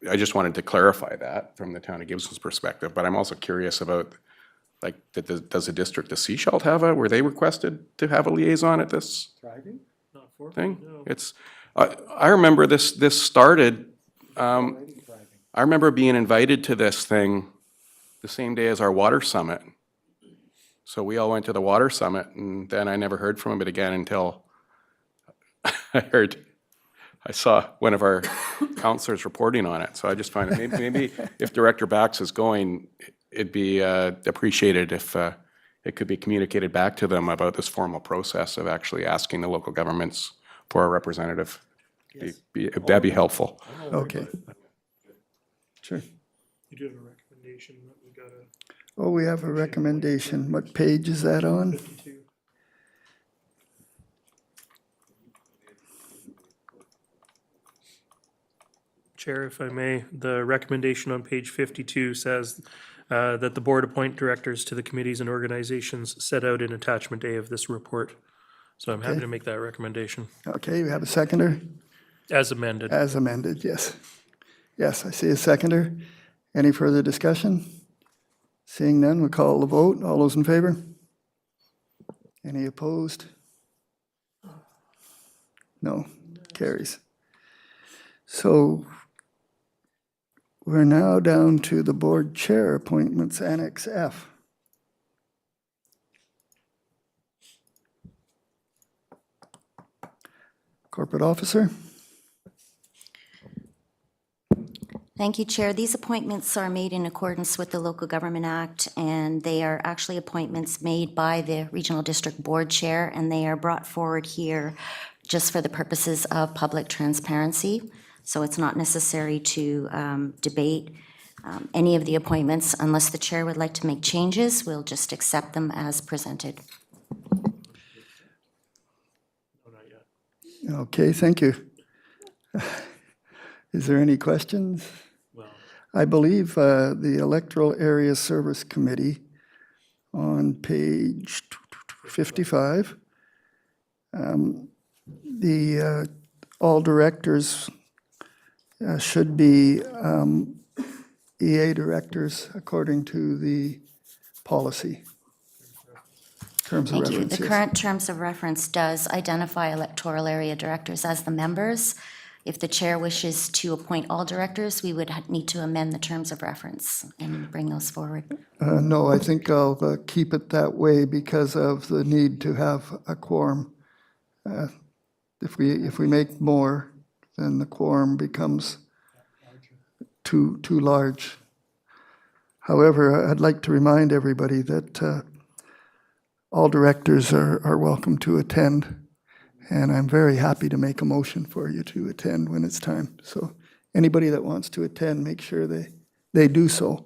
E: I just wanted to clarify that from the town of Gibson's perspective, but I'm also curious about, like, does the district of Sechelt were they requested to have a liaison at this thing? It's, I remember this started, I remember being invited to this thing the same day as our water summit. So we all went to the water summit, and then I never heard from it again until I saw one of our counselors reporting on it. So I just find it, maybe if Director Bax is going, it'd be appreciated if it could be communicated back to them about this formal process of actually asking the local governments for a representative. That'd be helpful.
A: Okay. Sure.
B: You do have a recommendation that we got to.
A: Oh, we have a recommendation. What page is that on?
B: 52. Chair, if I may, the recommendation on page 52 says that the board appoint directors to the committees and organizations set out in attachment A of this report. So I'm happy to make that recommendation.
A: Okay, we have a seconder?
B: As amended.
A: As amended, yes. Yes, I see a seconder. Any further discussion? Seeing none, we call the vote. All those in favor? Any opposed? No, carries. So we're now down to the board chair appointments, Annex F. Corporate Officer?
F: Thank you, Chair. These appointments are made in accordance with the Local Government Act, and they are actually appointments made by the Regional District Board Chair, and they are brought forward here just for the purposes of public transparency. So it's not necessary to debate any of the appointments. Unless the Chair would like to make changes, we'll just accept them as presented.
A: Okay, thank you. Is there any questions? I believe the Electoral Area Service Committee on page 55, all directors should be EA directors according to the policy. Terms of
F: Thank you.
A: reference,
F: The
A: yes.
F: current terms of reference does identify electoral area directors as the members. If the chair wishes to appoint all directors, we would need to amend the terms of reference and bring those forward.
A: No, I think I'll keep it that way because of the need to have a quorum. If we make more, then the quorum becomes too large. However, I'd like to remind everybody that all directors are welcome to attend, and I'm very happy to make a motion for you to attend when it's time. So anybody that wants to attend, make sure they do so.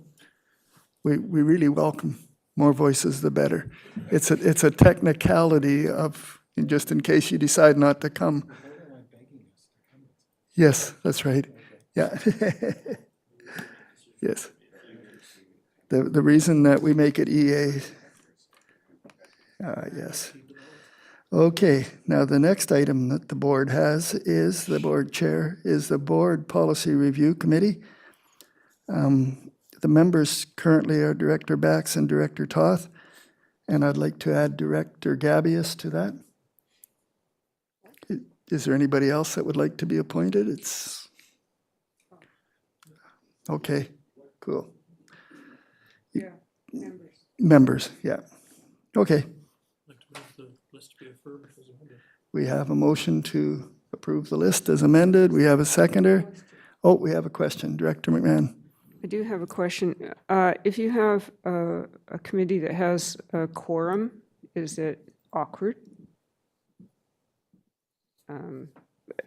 A: We really welcome more voices, the better. It's a technicality of, just in case you decide not to come. Yes, that's right. Yeah. Yes. The reason that we make it EA. Yes. Okay, now the next item that the board has is, the board chair, is the Board Policy Review Committee. The members currently are Director Bax and Director Toth, and I'd like to add Director Gabius to that. Is there anybody else that would like to be appointed? It's okay, cool.
C: Yeah, members.
A: Members, yeah. Okay,
B: Like to move the list to be affirmed as amended.
A: we have a motion to approve the list as amended. We have a seconder. Oh, we have a question. Director McMahon.
C: I do have a question. If you have a committee that has a quorum, is it awkward?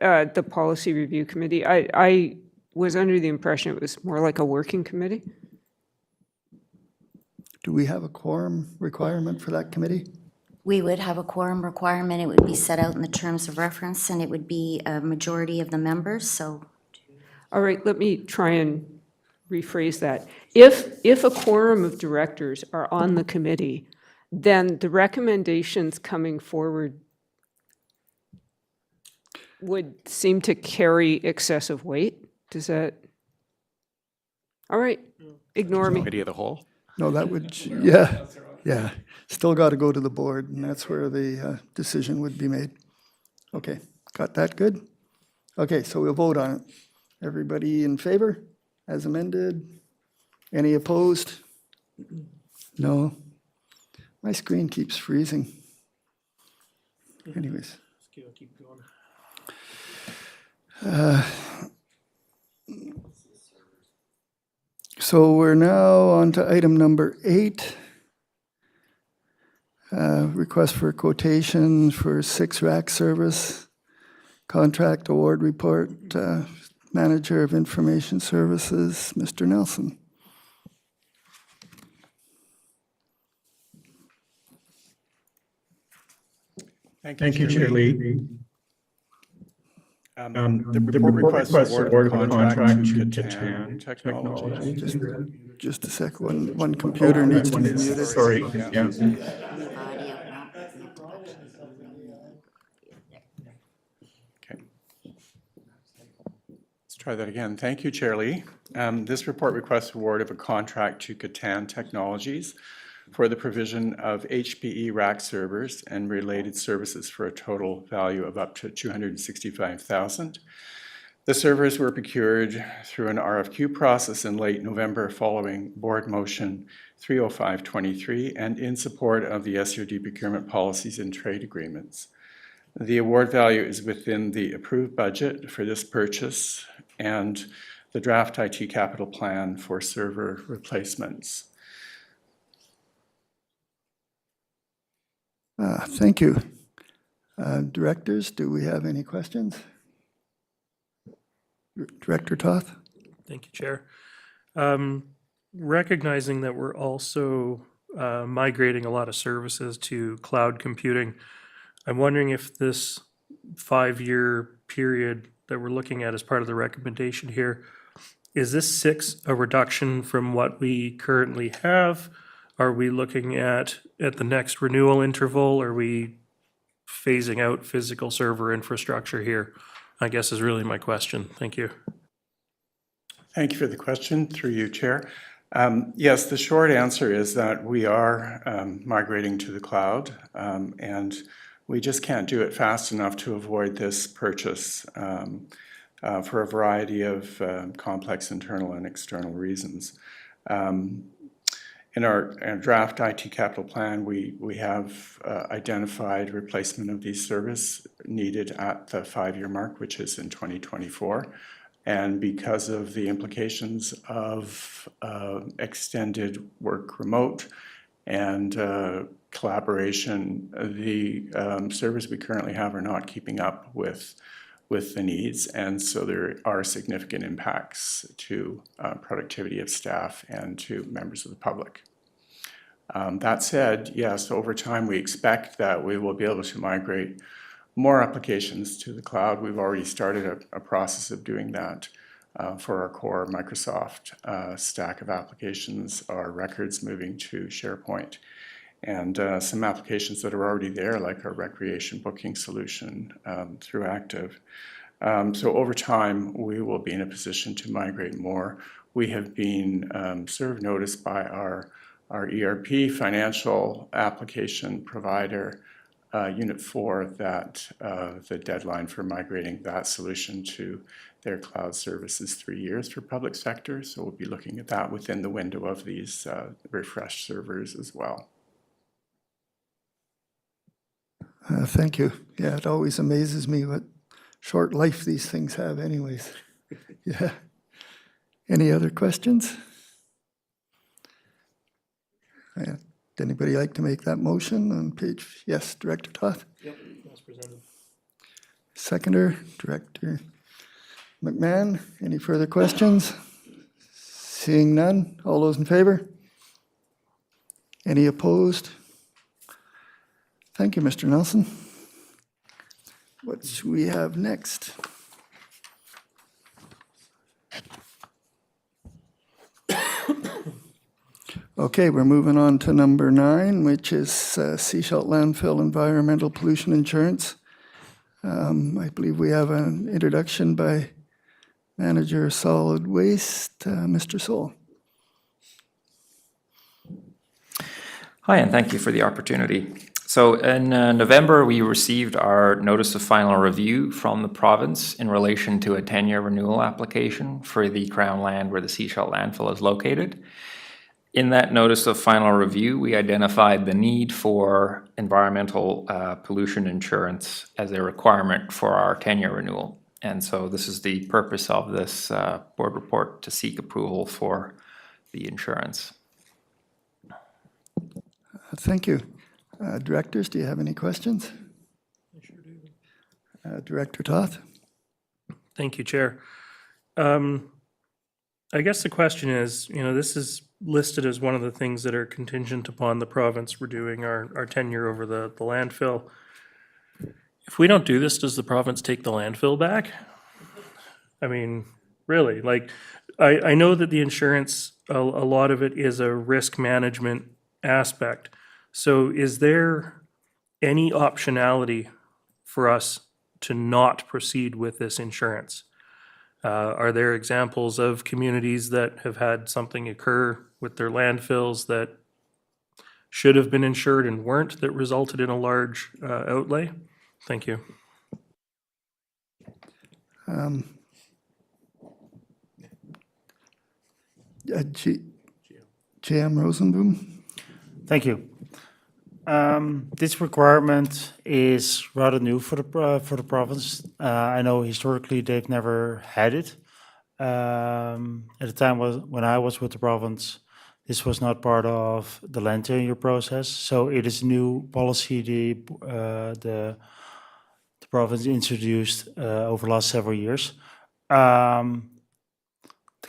C: The Policy Review Committee, I was under the impression it was more like a working committee.
A: Do we have a quorum requirement for that committee?
F: We would have a quorum requirement. It would be set out in the terms of reference, and it would be a majority of the members, so.
C: All right, let me try and rephrase that. If a quorum of directors are on the committee, then the recommendations coming forward would seem to carry excessive weight. Does that? All right, ignore me.
E: Committee of the whole?
A: No, that would, yeah. Still got to go to the board, and that's where the decision would be made. Okay, got that good? Okay, so we'll vote on it. Everybody in favor, as amended? Any opposed? No? My screen keeps freezing. Anyways.
B: Let's keep going.
A: So we're now on to item number 8. Request for quotation for 6 rack service, contract award report, Manager of Information Services, Mr. Nelson.
L: Thank you, Chair Lee. The report requests award of a contract to Catan Technologies.
A: Just a sec, one computer needs to be muted.
L: Sorry, yeah.
E: Okay. Let's try that again. Thank you, Chair Lee. This report requests award of a contract to Catan Technologies for the provision of HPE rack servers and related services for a total value of up to $265,000. The servers were procured through an RFQ process in late November following Board Motion 30523 and in support of the SUD procurement policies and trade agreements. The award value is within the approved budget for this purchase and the draft IT capital plan for server replacements.
A: Thank you. Directors, do we have any questions? Director Toth?
B: Thank you, Chair. Recognizing that we're also migrating a lot of services to cloud computing, I'm wondering if this 5-year period that we're looking at as part of the recommendation here, is this 6 a reduction from what we currently have? Are we looking at the next renewal interval? Are we phasing out physical server infrastructure here? I guess is really my question. Thank you.
L: Thank you for the question, through you, Chair. Yes, the short answer is that we are migrating to the cloud, and we just can't do it fast enough to avoid this purchase for a variety of complex internal and external reasons. In our draft IT capital plan, we have identified replacement of these services needed at the 5-year mark, which is in 2024. And because of the implications of extended work remote and collaboration, the servers we currently have are not keeping up with the needs. And so there are significant impacts to productivity of staff and to members of the public. That said, yes, over time we expect that we will be able to migrate more applications to the cloud. We've already started a process of doing that for our core Microsoft stack of applications, our records moving to SharePoint, and some applications that are already there, like our recreation booking solution through Active. So over time, we will be in a position to migrate more. We have been served notice by our ERP financial application provider, Unit 4, that the deadline for migrating that solution to their cloud service is 3 years for public sector. So we'll be looking at that within the window of these refreshed servers as well.
A: Thank you. Yeah, it always amazes me what short life these things have anyways. Yeah. Any other questions? Would anybody like to make that motion on page? Yes, Director Toth.
B: Yep, that's presented.
A: Seconder, Director McMahon. Any further questions? Seeing none, all those in favor? Any opposed? Thank you, Mr. Nelson. What should we have next? Okay, we're moving on to number 9, which is Seashell Landfill Environmental Pollution Insurance. I believe we have an introduction by Manager Solid Waste, Mr. Soul.
M: Hi, and thank you for the opportunity. So in November, we received our notice of final review from the province in relation to a 10-year renewal application for the Crown land where the Seashell landfill is located. In that notice of final review, we identified the need for environmental pollution insurance as a requirement for our 10-year renewal. And so this is the purpose of this board report, to seek approval for the insurance.
A: Thank you. Directors, do you have any questions?
B: I sure do.
A: Director Toth?
B: Thank you, Chair. I guess the question is, this is listed as one of the things that are contingent upon the province redoing our tenure over the landfill. If we don't do this, does the province take the landfill back? I mean, really, I know that the insurance, a lot of it is a risk management aspect. So is there any optionality for us to not proceed with this insurance? Are there examples of communities that have had something occur with their landfills that should have been insured and weren't, that resulted in a large outlay? Thank you.
A: J.M. Rosenboom?
I: Thank you. This requirement is rather new for the province. I know historically they've never had it. At the time when I was with the province, this was not part of the land tenure process. So it is a new policy the province introduced over the last several years. The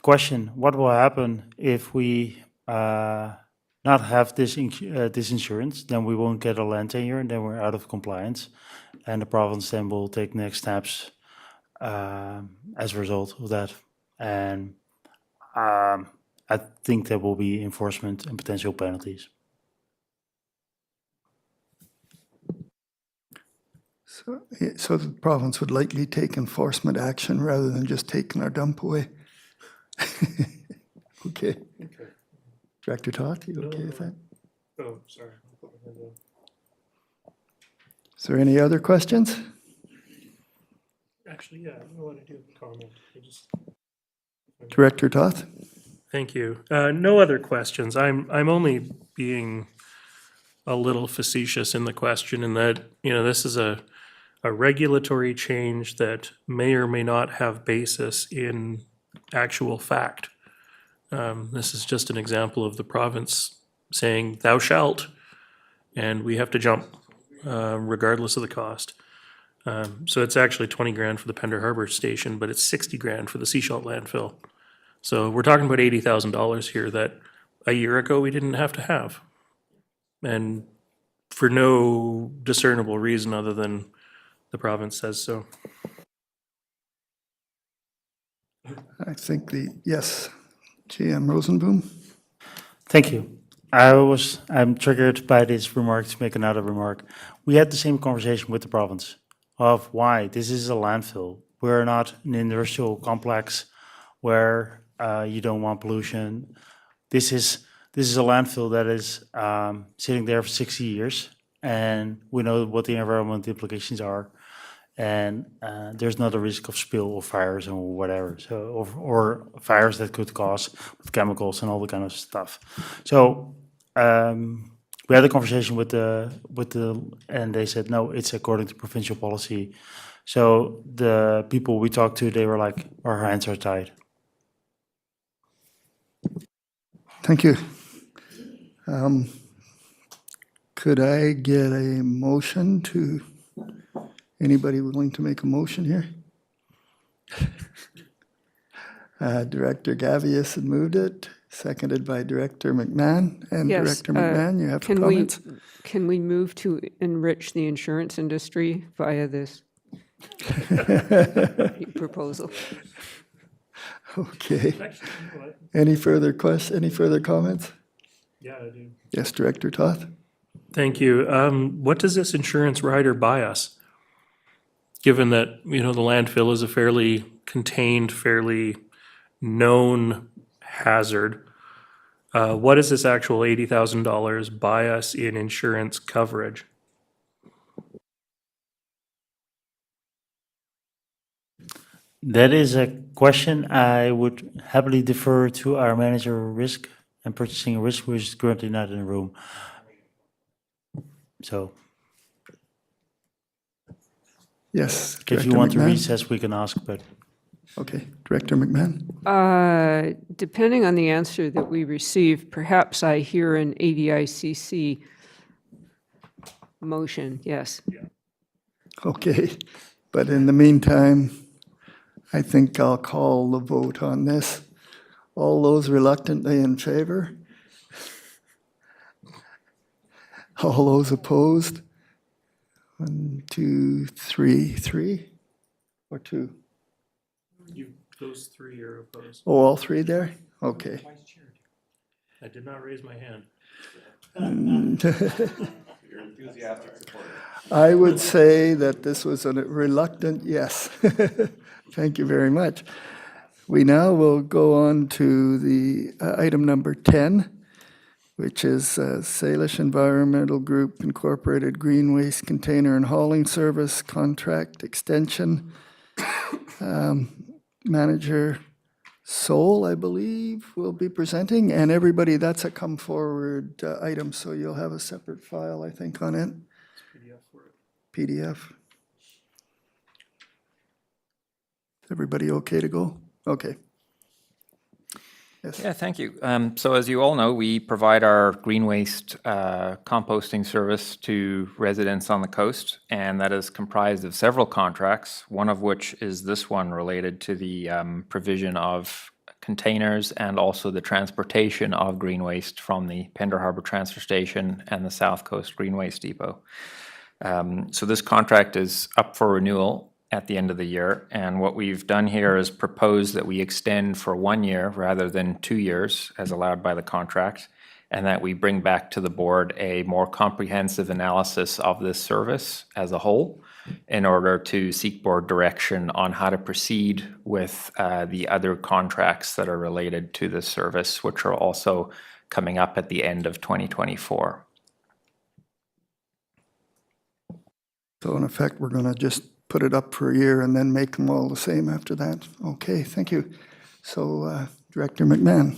I: question: what will happen if we not have this insurance? Then we won't get a land tenure, and then we're out of compliance, and the province then will take next steps as a result of that. And I think there will be enforcement and potential penalties.
A: So the province would likely take enforcement action rather than just taking our dump away? Okay. Director Toth, you okay with that?
B: Oh, sorry.
A: Is there any other questions?
B: Actually, yeah, I want to do a comment.
A: Director Toth?
B: Thank you. No other questions. I'm only being a little facetious in the question in that, this is a regulatory change that may or may not have basis in actual fact. This is just an example of the province saying, thou shalt, and we have to jump, regardless of the cost. So it's actually 20 grand for the Pender Harbor station, but it's 60 grand for the Seashalt landfill. So we're talking about $80,000 here that a year ago we didn't have to have. And for no discernible reason other than the province says so.
A: I think yes. GM Rosenboom?
I: Thank you. I'm triggered by this remark to make another remark. We had the same conversation with the province of why this is a landfill. We're not an industrial complex where you don't want pollution. This is a landfill that is sitting there for 60 years, and we know what the environmental implications are. And there's not a risk of spill or fires or whatever, so or fires that could cause with chemicals and all the kind of stuff. So we had a conversation with the and they said no, it's according to provincial policy. So the people we talked to, they were like, our hands are tied.
A: Thank you. Could I get a motion to, anybody willing to make a motion here? Director Gavious had moved it, seconded by Director McMahon. And
C: Yes,
A: Director McMahon, you have
C: Can
A: comments?
C: can we move to enrich the insurance industry via this proposal?
A: Okay. Any further comments?
B: Yeah, I do.
A: Yes, Director Toth?
B: Thank you. What does this insurance rider buy us? Given that, the landfill is a fairly contained, fairly known hazard, what does this actual $80,000 buy us in insurance coverage?
I: That is a question I would happily defer to our manager of risk and purchasing risk, who is currently not in the room. So
A: Yes.
I: if
A: Director
I: you want to
A: McMahon?
I: recess, we can ask, but
A: Okay, Director McMahon?
C: Depending on the answer that we receive, perhaps I hear an ADICC motion, yes.
A: Okay, but in the meantime, I think I'll call the vote on this. All those reluctantly in favor? All those opposed? 1, 2, 3, 3 or 2?
B: Those three are opposed.
A: Oh, all three there? Okay.
B: I did not raise my hand.
A: I would say that this was a reluctant yes. Thank you very much. We now will go on to the item number 10, which is Salish Environmental Group Incorporated Green Waste Container and Hauling Service Contract Extension. Manager Sol, I believe, will be presenting, and everybody, that's a come forward item, so you'll have a separate file, I think, on it. PDF. Everybody okay to go? Okay. Yes.
M: Yeah, thank you. So as you all know, we provide our green waste composting service to residents on the coast, and that is comprised of several contracts, one of which is this one related to the provision of containers and also the transportation of green waste from the Pender Harbor Transfer Station and the South Coast Green Waste Depot. So this contract is up for renewal at the end of the year, and what we've done here is propose that we extend for 1 year rather than 2 years as allowed by the contract, and that we bring back to the board a more comprehensive analysis of this service as a whole in order to seek board direction on how to proceed with the other contracts that are related to this service, which are also coming up at the end of 2024.
A: So in effect, we're going to just put it up for a year and then make them all the same after that. Okay, thank you. So Director McMahon.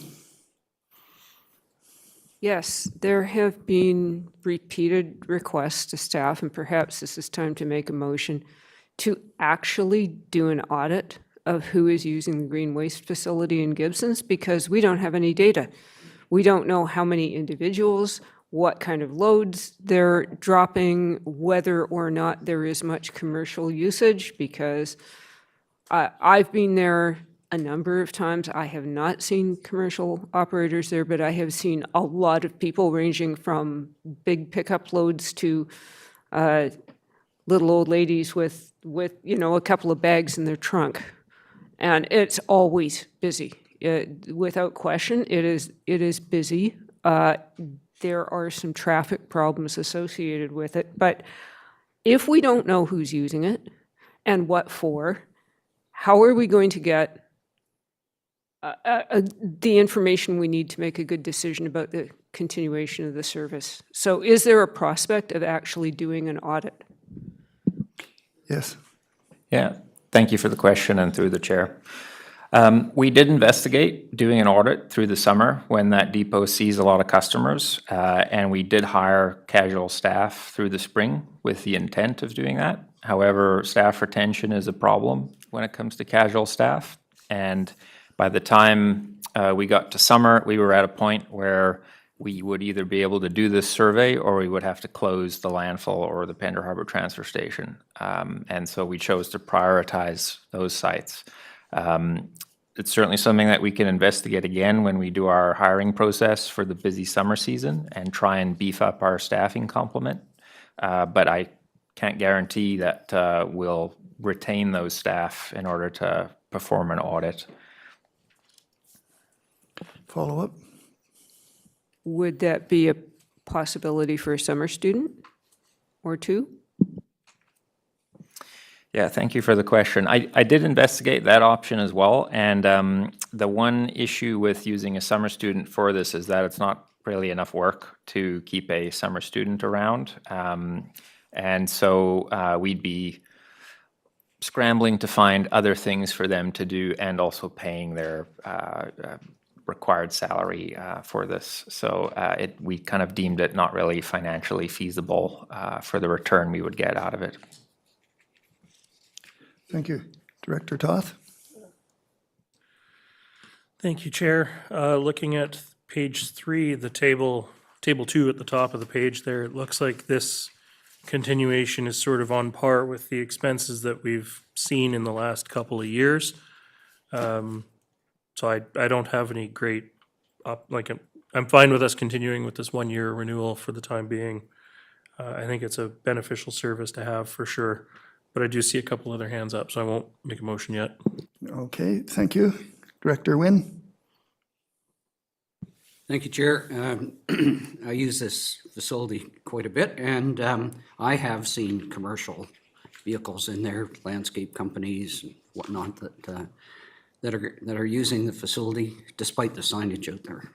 C: Yes, there have been repeated requests to staff, and perhaps this is time to make a motion, to actually do an audit of who is using the green waste facility in Gibson's, because we don't have any data. We don't know how many individuals, what kind of loads they're dropping, whether or not there is much commercial usage, because I've been there a number of times. I have not seen commercial operators there, but I have seen a lot of people ranging from big pickup loads to little old ladies with a couple of bags in their trunk. And it's always busy. Without question, it is busy. There are some traffic problems associated with it. But if we don't know who's using it and what for, how are we going to get the information we need to make a good decision about the continuation of the service? So is there a prospect of actually doing an audit?
A: Yes.
M: Yeah, thank you for the question and through the chair. We did investigate doing an audit through the summer when that depot sees a lot of customers, and we did hire casual staff through the spring with the intent of doing that. However, staff retention is a problem when it comes to casual staff, and by the time we got to summer, we were at a point where we would either be able to do this survey or we would have to close the landfill or the Pender Harbor transfer station. And so we chose to prioritize those sites. It's certainly something that we can investigate again when we do our hiring process for the busy summer season and try and beef up our staffing complement. But I can't guarantee that we'll retain those staff in order to perform an audit.
A: Follow up?
C: Would that be a possibility for a summer student or two?
M: Yeah, thank you for the question. I did investigate that option as well, and the one issue with using a summer student for this is that it's not really enough work to keep a summer student around, and so we'd be scrambling to find other things for them to do and also paying their required salary for this. So we kind of deemed it not really financially feasible for the return we would get out of it.
A: Thank you. Director Toth?
B: Thank you, Chair. Looking at page 3, the table 2 at the top of the page there, it looks like this continuation is sort of on par with the expenses that we've seen in the last couple of years. So I don't have any great, I'm fine with us continuing with this 1-year renewal for the time being. I think it's a beneficial service to have for sure. But I do see a couple other hands up, so I won't make a motion yet.
A: Okay, thank you. Director Wynne?
G: Thank you, Chair. I use this facility quite a bit, and I have seen commercial vehicles in there, landscape companies and whatnot that are using the facility despite the signage out there.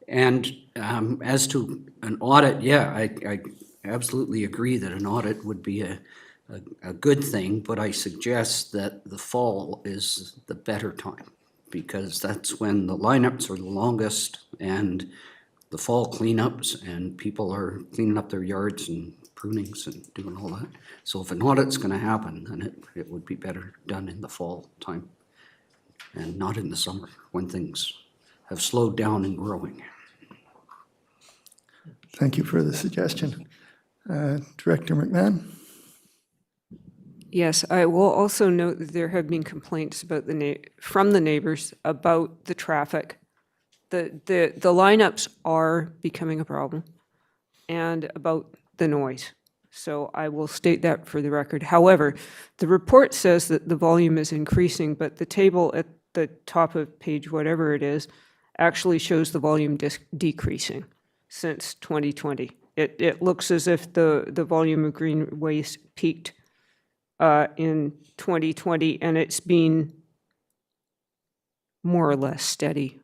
G: And as to an audit, yeah, I absolutely agree that an audit would be a good thing, but I suggest that the fall is the better time because that's when the lineups are the longest and the fall cleanups and people are cleaning up their yards and prunings and doing all that. So if an audit's going to happen, then it would be better done in the fall time and not in the summer when things have slowed down and growing.
A: Thank you for the suggestion. Director McMahon?
C: Yes, I will also note that there have been complaints about from the neighbors about the traffic. The lineups are becoming a problem and about the noise. So I will state that for the record. However, the report says that the volume is increasing, but the table at the top of page whatever it is actually shows the volume decreasing since 2020. It looks as if the volume of green waste peaked in 2020, and it's been more or less steady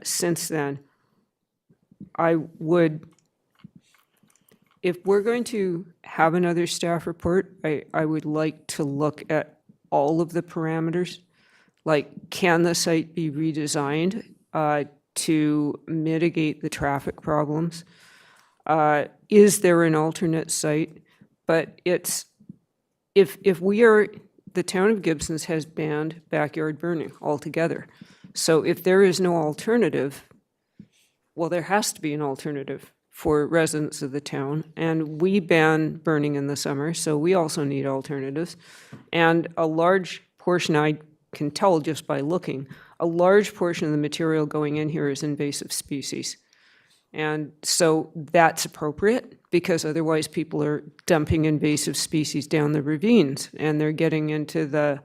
C: since then. I would, if we're going to have another staff report, I would like to look at all of the parameters. Like, can the site be redesigned to mitigate the traffic problems? Is there an alternate site? But it's, if we are, the town of Gibson's has banned backyard burning altogether. So if there is no alternative, well, there has to be an alternative for residents of the town. And we ban burning in the summer, so we also need alternatives. And a large portion, I can tell just by looking, a large portion of the material going in here is invasive species. And so that's appropriate, because otherwise people are dumping invasive species down the ravines and they're getting into the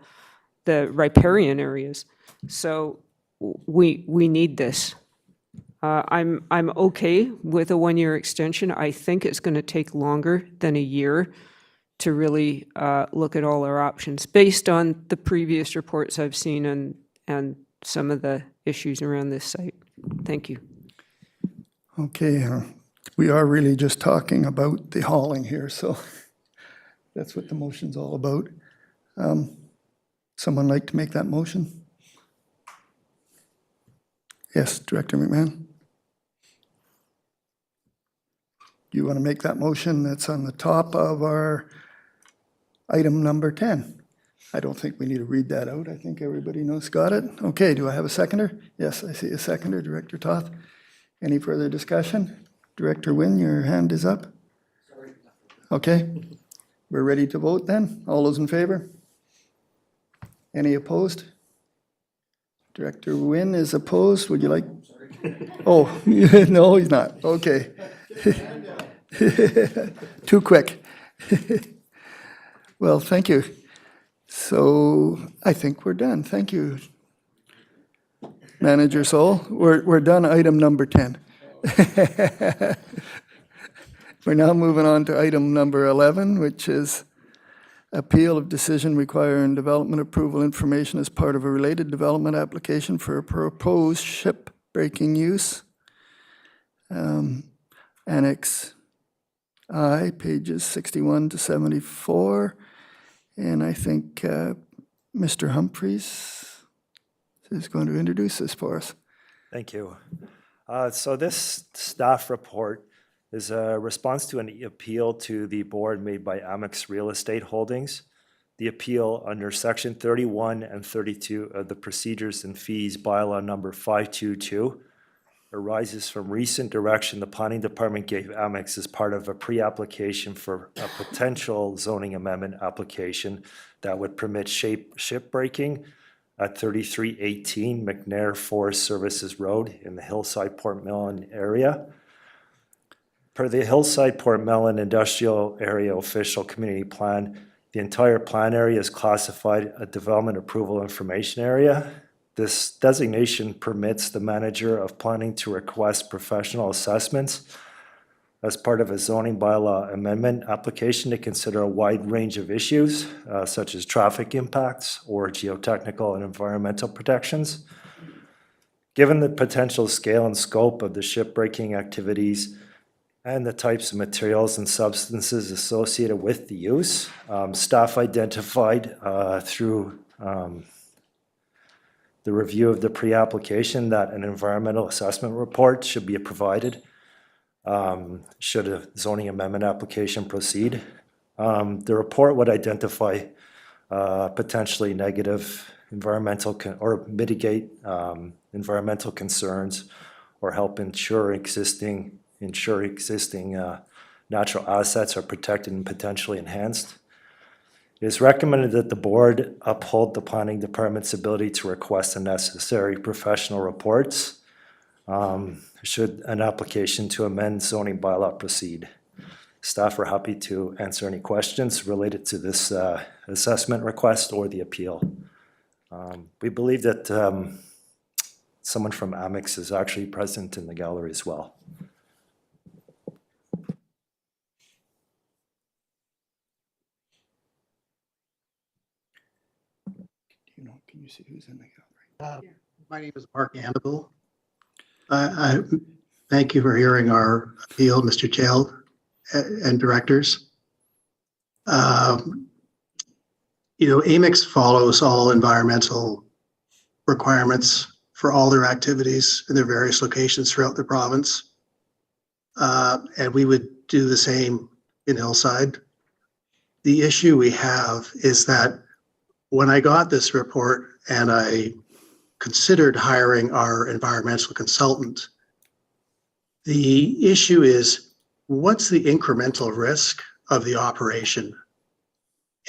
C: riparian areas. So we need this. I'm okay with a 1-year extension. I think it's going to take longer than a year to really look at all our options based on the previous reports I've seen and some of the issues around this site. Thank you.
A: Okay, we are really just talking about the hauling here, so that's what the motion's all about. Someone like to make that motion? Yes, Director McMahon? Do you want to make that motion that's on the top of our item number 10? I don't think we need to read that out. I think everybody knows, got it. Okay, do I have a seconder? Yes, I see a seconder, Director Toth. Any further discussion? Director Wynne, your hand is up. Okay, we're ready to vote then. All those in favor? Any opposed? Director Wynne is opposed. Would you like? Oh, no, he's not. Okay. Too quick. Well, thank you. So I think we're done. Thank you, Manager Sol. We're done item number 10. We're now moving on to item number 11, which is appeal of decision requiring development approval information as part of a related development application for a proposed ship breaking use. Annex I, pages 61 to 74. And I think Mr. Humphreys is going to introduce this for us.
N: Thank you. So this staff report is a response to an appeal to the board made by Amex Real Estate Holdings. The appeal under section 31 and 32 of the Procedures and Fees bylaw number 522 arises from recent direction the planning department gave Amex as part of a pre-application for a potential zoning amendment application that would permit ship breaking at 3318 McNair Forest Services Road in the Hillside Port Mellon area. Per the Hillside Port Mellon Industrial Area Official Community Plan, the entire plan area is classified a Development Approval Information Area. This designation permits the manager of planning to request professional assessments as part of a zoning bylaw amendment application to consider a wide range of issues, such as traffic impacts or geotechnical and environmental protections. Given the potential scale and scope of the shipbreaking activities and the types of materials and substances associated with the use, staff identified through the review of the pre-application that an environmental assessment report should be provided should a zoning amendment application proceed. The report would identify potentially negative environmental or mitigate environmental concerns or help ensure existing natural assets are protected and potentially enhanced. It is recommended that the board uphold the planning department's ability to request the necessary professional reports should an application to amend zoning bylaw proceed. Staff are happy to answer any questions related to this assessment request or the appeal. We believe that someone from Amex is actually present in the gallery as well.
A: Can you see who's in the gallery?
O: My name is Mark Annabelle. I thank you for hearing our appeal, Mr. Chair and directors. Amex follows all environmental requirements for all their activities in their various locations throughout the province. And we would do the same in Hillside. The issue we have is that when I got this report and I considered hiring our environmental consultant, the issue is, what's the incremental risk of the operation?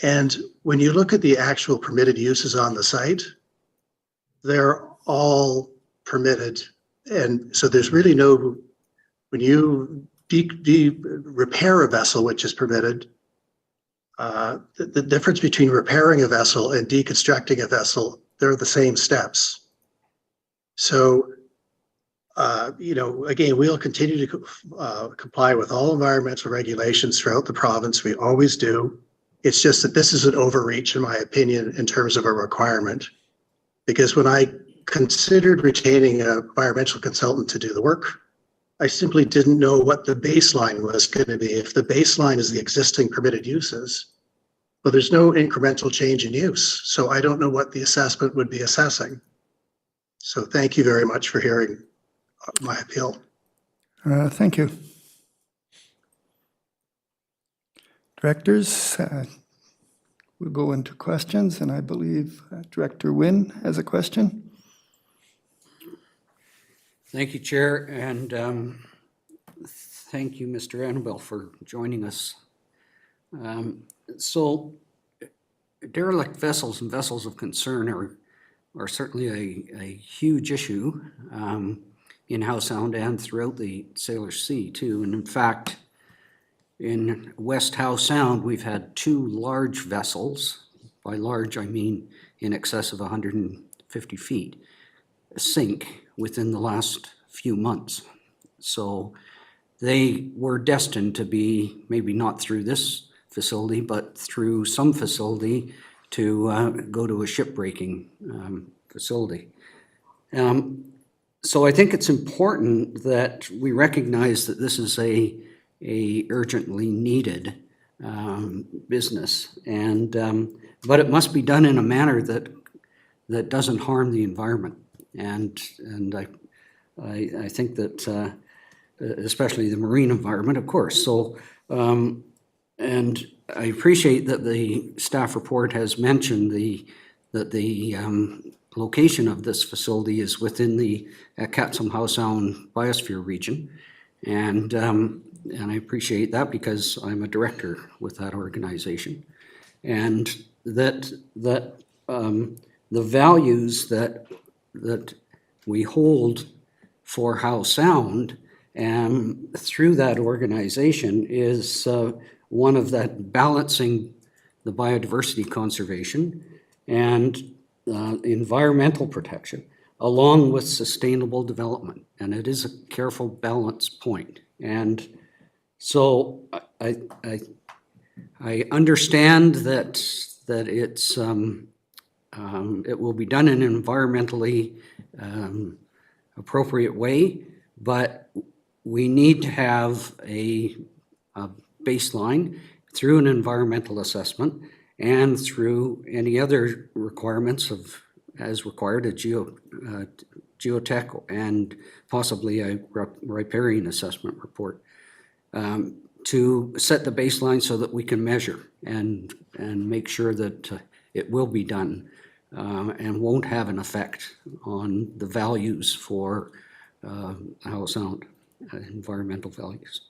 O: And when you look at the actual permitted uses on the site, they're all permitted. And so there's really no, when you repair a vessel, which is permitted, the difference between repairing a vessel and deconstructing a vessel, they're the same steps. So, again, we'll continue to comply with all environmental regulations throughout the province. We always do. It's just that this is an overreach, in my opinion, in terms of a requirement. Because when I considered retaining an environmental consultant to do the work, I simply didn't know what the baseline was going to be. If the baseline is the existing permitted uses, well, there's no incremental change in use. So I don't know what the assessment would be assessing. So thank you very much for hearing my appeal.
A: Thank you. Directors, we'll go into questions, and I believe Director Wynn has a question.
G: Thank you, Chair, and thank you, Mr. Annabelle, for joining us. So derelict vessels and vessels of concern are certainly a huge issue in Howe Sound and throughout the Salish Sea too. And in fact, in West Howe Sound, we've had 2 large vessels, by large I mean in excess of 150 feet, sink within the last few months. So they were destined to be, maybe not through this facility, but through some facility to go to a shipbreaking facility. So I think it's important that we recognize that this is a urgently needed business, and but it must be done in a manner that doesn't harm the environment. And I think that especially the marine environment, of course. So and I appreciate that the staff report has mentioned that the location of this facility is within the Katsom Howe Sound biosphere region, and I appreciate that because I'm a director with that organization, and that the values that we hold for Howe Sound through that organization is one of that balancing the biodiversity conservation and environmental protection along with sustainable development. And it is a careful balance point. And so I understand that it's it will be done in an environmentally appropriate way, but we need to have a baseline through an environmental assessment and through any other requirements of, as required, a geotech and possibly a riparian assessment report to set the baseline so that we can measure and make sure that it will be done and won't have an effect on the values for Howe Sound, environmental values.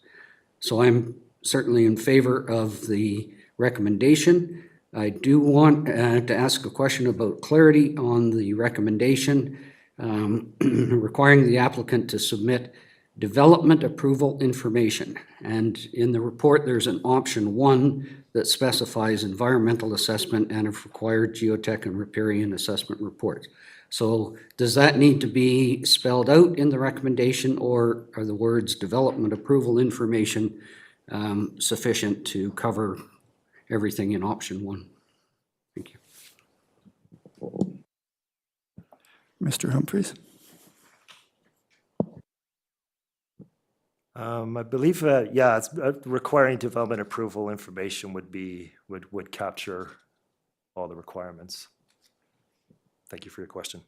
G: So I'm certainly in favor of the recommendation. I do want to ask a question about clarity on the recommendation requiring the applicant to submit development approval information. And in the report, there's an option 1 that specifies environmental assessment and if required, geotech and riparian assessment reports. So does that need to be spelled out in the recommendation, or are the words development approval information sufficient to cover everything in option one? Thank you.
A: Mr. Humphries?
N: I believe, yeah, it's requiring development approval information would capture all the requirements. Thank you for your question.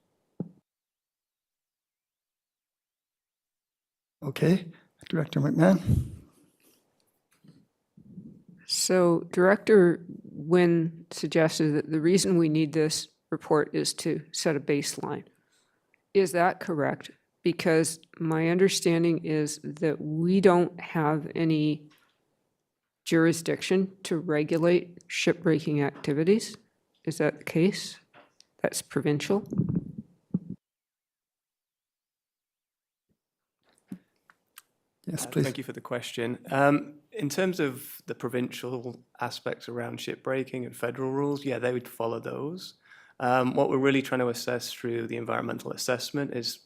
A: Okay, Director McMahon?
C: So Director Nguyen suggested that the reason we need this report is to set a baseline. Is that correct? Because my understanding is that we don't have any jurisdiction to regulate shipbreaking activities. Is that the case? That's provincial?
A: Yes, please.
P: Thank you for the question. In terms of the provincial aspects around shipbreaking and federal rules, yeah, they would follow those. What we're really trying to assess through the environmental assessment is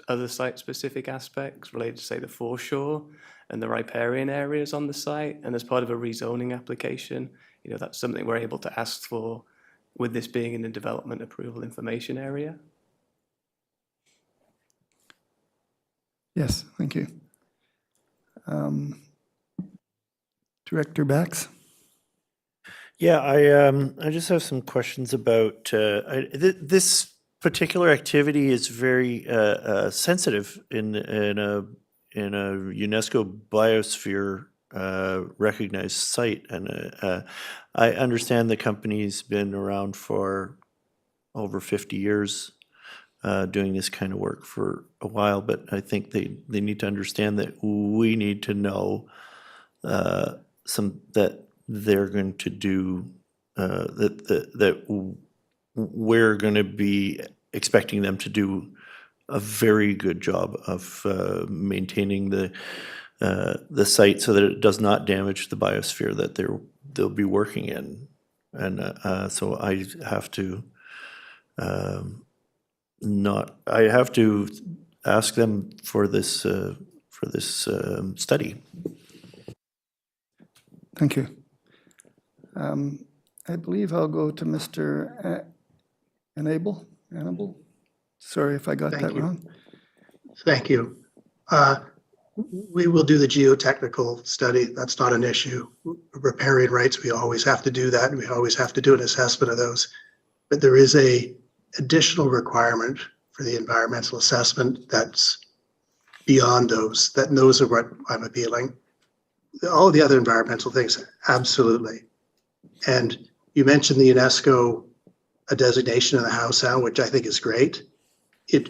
P: other site-specific aspects related to, say, the foreshore and the riparian areas on the site. And as part of a rezoning application, that's something we're able to ask for with this being in the development approval information area.
A: Yes, thank you. Director Bax?
K: Yeah, I just have some questions about this particular activity is very sensitive in a UNESCO biosphere recognized site, and I understand the company's been around for over 50 years. Doing this kind of work for a while, but I think they need to understand that we need to know that they're going to do that we're going to be expecting them to do a very good job of maintaining the site so that it does not damage the biosphere that they'll be working in, and so I have to. I have to ask them for this study.
A: Thank you. I believe I'll go to Mr. Anable. Sorry if I got that wrong.
O: Thank you. We will do the geotechnical study. That's not an issue. Riparian rights, we always have to do that, and we always have to do an assessment of those. But there is a additional requirement for the environmental assessment that's beyond those, that those are what I'm appealing. All the other environmental things, absolutely. And you mentioned the UNESCO designation of the Howe Sound, which I think is great.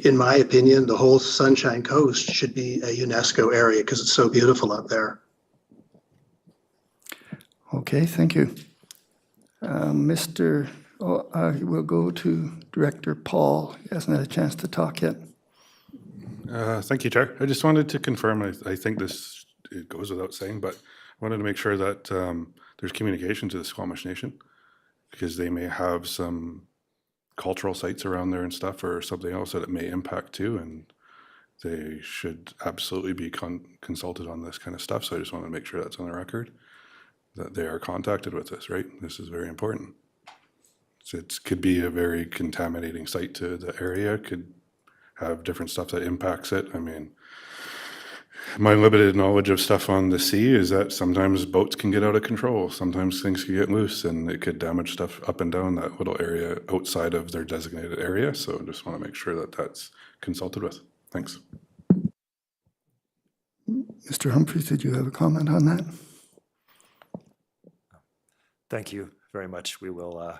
O: In my opinion, the whole Sunshine Coast should be a UNESCO area because it's so beautiful up there.
A: Okay, thank you. We'll go to Director Paul. He hasn't had a chance to talk yet.
Q: Thank you, Chair. I just wanted to confirm, I think it goes without saying, but I wanted to make sure that there's communication to the Squamish Nation, because they may have some cultural sites around there and stuff, or something else that it may impact too, and they should absolutely be consulted on this kind of stuff. So I just want to make sure that's on the record, that they are contacted with this, right? This is very important. It could be a very contaminating site to the area, could have different stuff that impacts it. I mean, my limited knowledge of stuff on the sea is that sometimes boats can get out of control, sometimes things can get loose, and it could damage stuff up and down that little area outside of their designated area. So I just want to make sure that that's consulted with. Thanks.
A: Mr. Humphries, did you have a comment on that?
N: Thank you very much. We will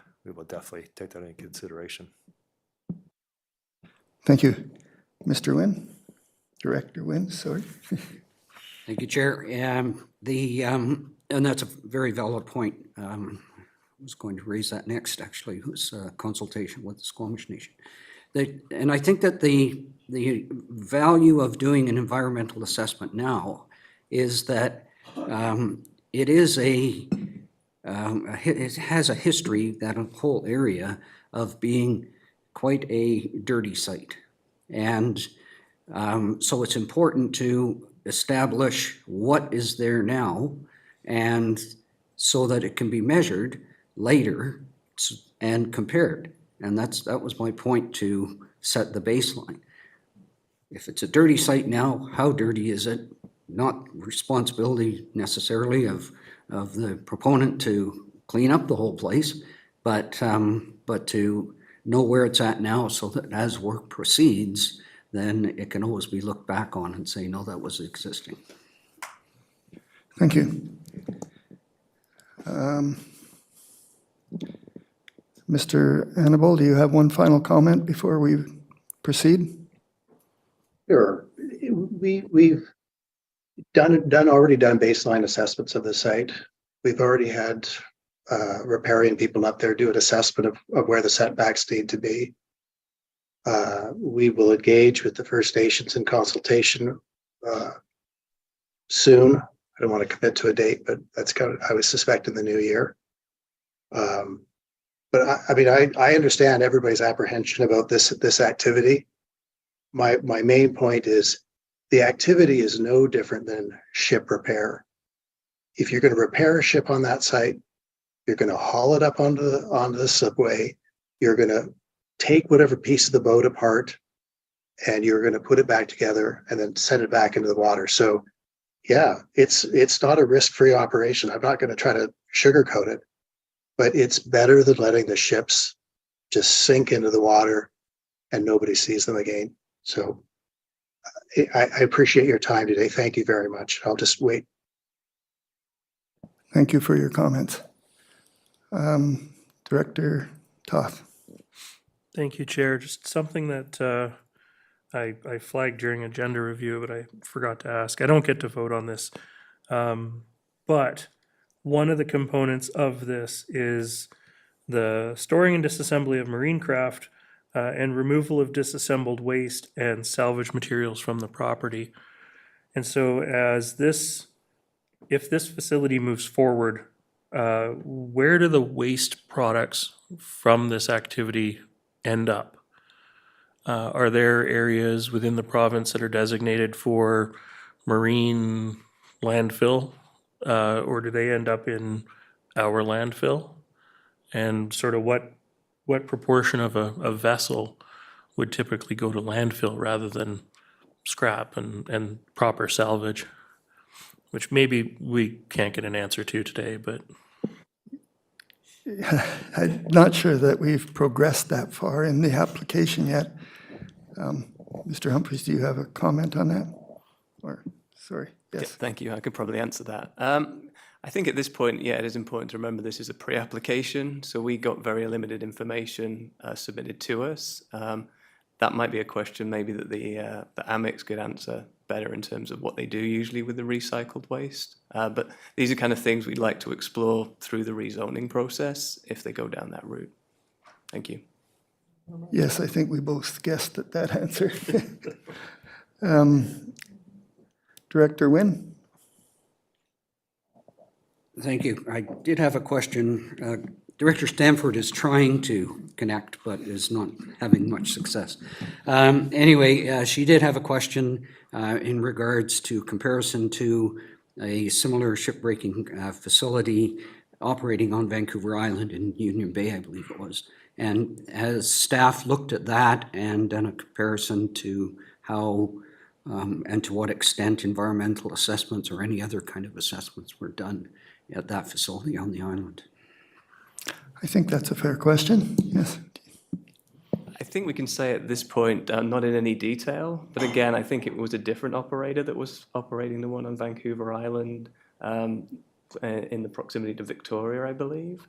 N: definitely take that into consideration.
A: Thank you. Mr. Nguyen? Director Nguyen, sorry.
G: Thank you, Chair. And that's a very valid point. I was going to raise that next, actually, was consultation with the Squamish Nation. And I think that the value of doing an environmental assessment now is that it has a history, that whole area, of being quite a dirty site. And so it's important to establish what is there now, and so that it can be measured later and compared. And that was my point, to set the baseline. If it's a dirty site now, how dirty is it? Not responsibility necessarily of the proponent to clean up the whole place, but to know where it's at now, so that as work proceeds, then it can always be looked back on and say, no, that was existing.
A: Thank you. Mr. Annabelle, do you have one final comment before we proceed?
O: Sure. We've already done baseline assessments of the site. We've already had riparian people up there do an assessment of where the setbacks need to be. We will engage with the First Nations in consultation soon. I don't want to commit to a date, but that's kind of, I would suspect, in the new year. But I understand everybody's apprehension about this activity. My main point is the activity is no different than ship repair. If you're going to repair a ship on that site, you're going to haul it up onto the slipway. You're going to take whatever piece of the boat apart, and you're going to put it back together and then send it back into the water. So yeah, it's not a risk-free operation. I'm not going to try to sugarcoat it, but it's better than letting the ships just sink into the water and nobody sees them again. So I appreciate your time today. Thank you very much. I'll just wait.
A: Thank you for your comments. Director Toth.
B: Thank you, Chair. Just something that I flagged during agenda review, but I forgot to ask. I don't get to vote on this. But one of the components of this is the storing and disassembly of marine craft and removal of disassembled waste and salvage materials from the property. And so if this facility moves forward, where do the waste products from this activity end up? Are there areas within the province that are designated for marine landfill? Or do they end up in our landfill? And sort of what proportion of a vessel would typically go to landfill rather than scrap and proper salvage? Which maybe we can't get an answer to today, but.
A: I'm not sure that we've progressed that far in the application yet. Mr. Humphries, do you have a comment on that? Or, sorry, yes.
P: Yeah, thank you. I could probably answer that. I think at this point, yeah, it is important to remember this is a pre-application, so we got very limited information submitted to us. That might be a question maybe that the AMEX could answer better in terms of what they do usually with the recycled waste. But these are kind of things we'd like to explore through the rezoning process if they go down that route. Thank you.
A: Yes, I think we both guessed at that answer. Director Wynne?
G: Thank you. I did have a question. Director Stanford is trying to connect, but is not having much success. Anyway, she did have a question in regards to comparison to a similar shipbreaking facility operating on Vancouver Island in Union Bay, I believe it was. And has staff looked at that and done a comparison to how and to what extent environmental assessments or any other kind of assessments were done at that facility on the island?
A: I think that's a fair question, yes.
P: I think we can say at this point, not in any detail, but again, I think it was a different operator that was operating the one on Vancouver Island in the proximity to Victoria, I believe.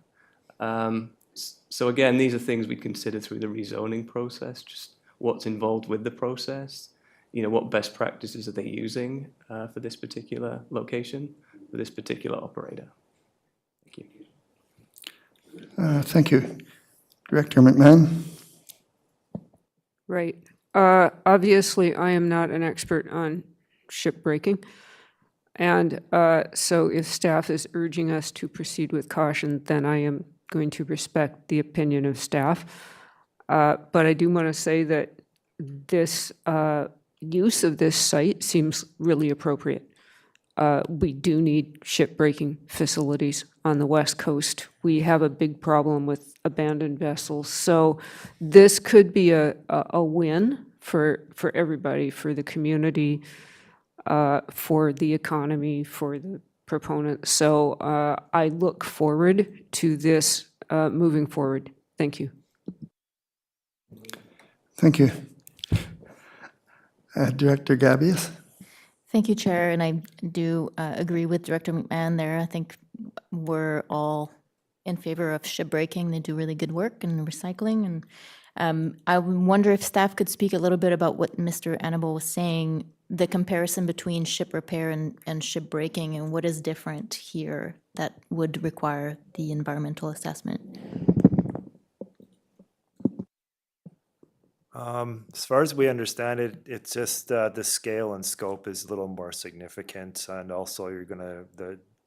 P: So again, these are things we consider through the rezoning process, just what's involved with the process, you know, what best practices are they using for this particular location, for this particular operator. Thank you.
A: Thank you. Director McMahon?
C: Right. Obviously, I am not an expert on shipbreaking. And so if staff is urging us to proceed with caution, then I am going to respect the opinion of staff. But I do want to say that this use of this site seems really appropriate. We do need ship-breaking facilities on the West Coast. We have a big problem with abandoned vessels. So this could be a win for everybody, for the community, for the economy, for the proponents. So I look forward to this moving forward. Thank you.
A: Thank you. Director Gabius?
H: Thank you, Chair, and I do agree with Director McMahon there. I think we're all in favor of ship breaking. They do really good work in recycling, and I wonder if staff could speak a little bit about what Mr. Annable was saying, the comparison between ship repair and ship breaking, and what is different here that would require the environmental assessment.
N: As far as we understand it, it's just the scale and scope is a little more significant, and also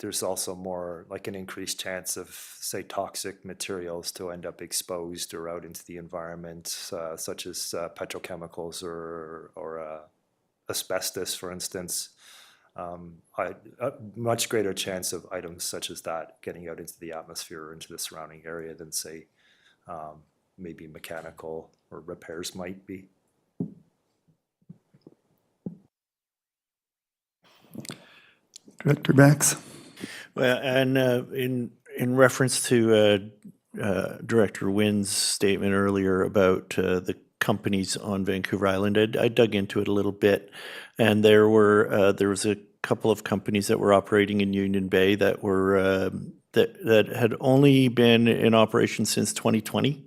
N: there's also more like an increased chance of, say, toxic materials to end up exposed or out into the environment, such as petrochemicals or asbestos, for instance. A much greater chance of items such as that getting out into the atmosphere or into the surrounding area than, say, maybe mechanical or repairs might be.
A: Director Bax?
K: Well, and in reference to Director Wynn's statement earlier about the companies on Vancouver Island, I dug into it a little bit, and there was a couple of companies that were operating in Union Bay that were that had only been in operation since 2020.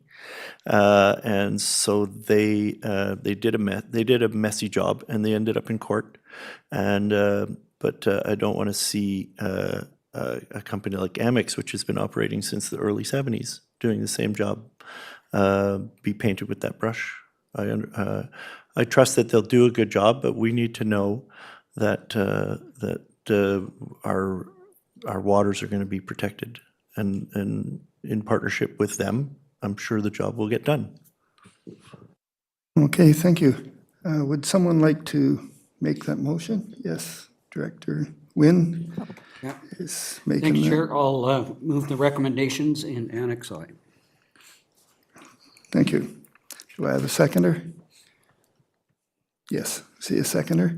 K: And so they did a messy job, and they ended up in court. And but I don't want to see a company like Amex, which has been operating since the early 70s, doing the same job, be painted with that brush. I trust that they'll do a good job, but we need to know that our waters are going to be protected, and in partnership with them, I'm sure the job will get done.
A: Okay, thank you. Would someone like to make that motion? Yes, Director Wynn is making
G: Thank you,
A: that.
G: Chair. I'll move the recommendations in Annex I.
A: Thank you. Do I have a seconder? Yes, see a seconder.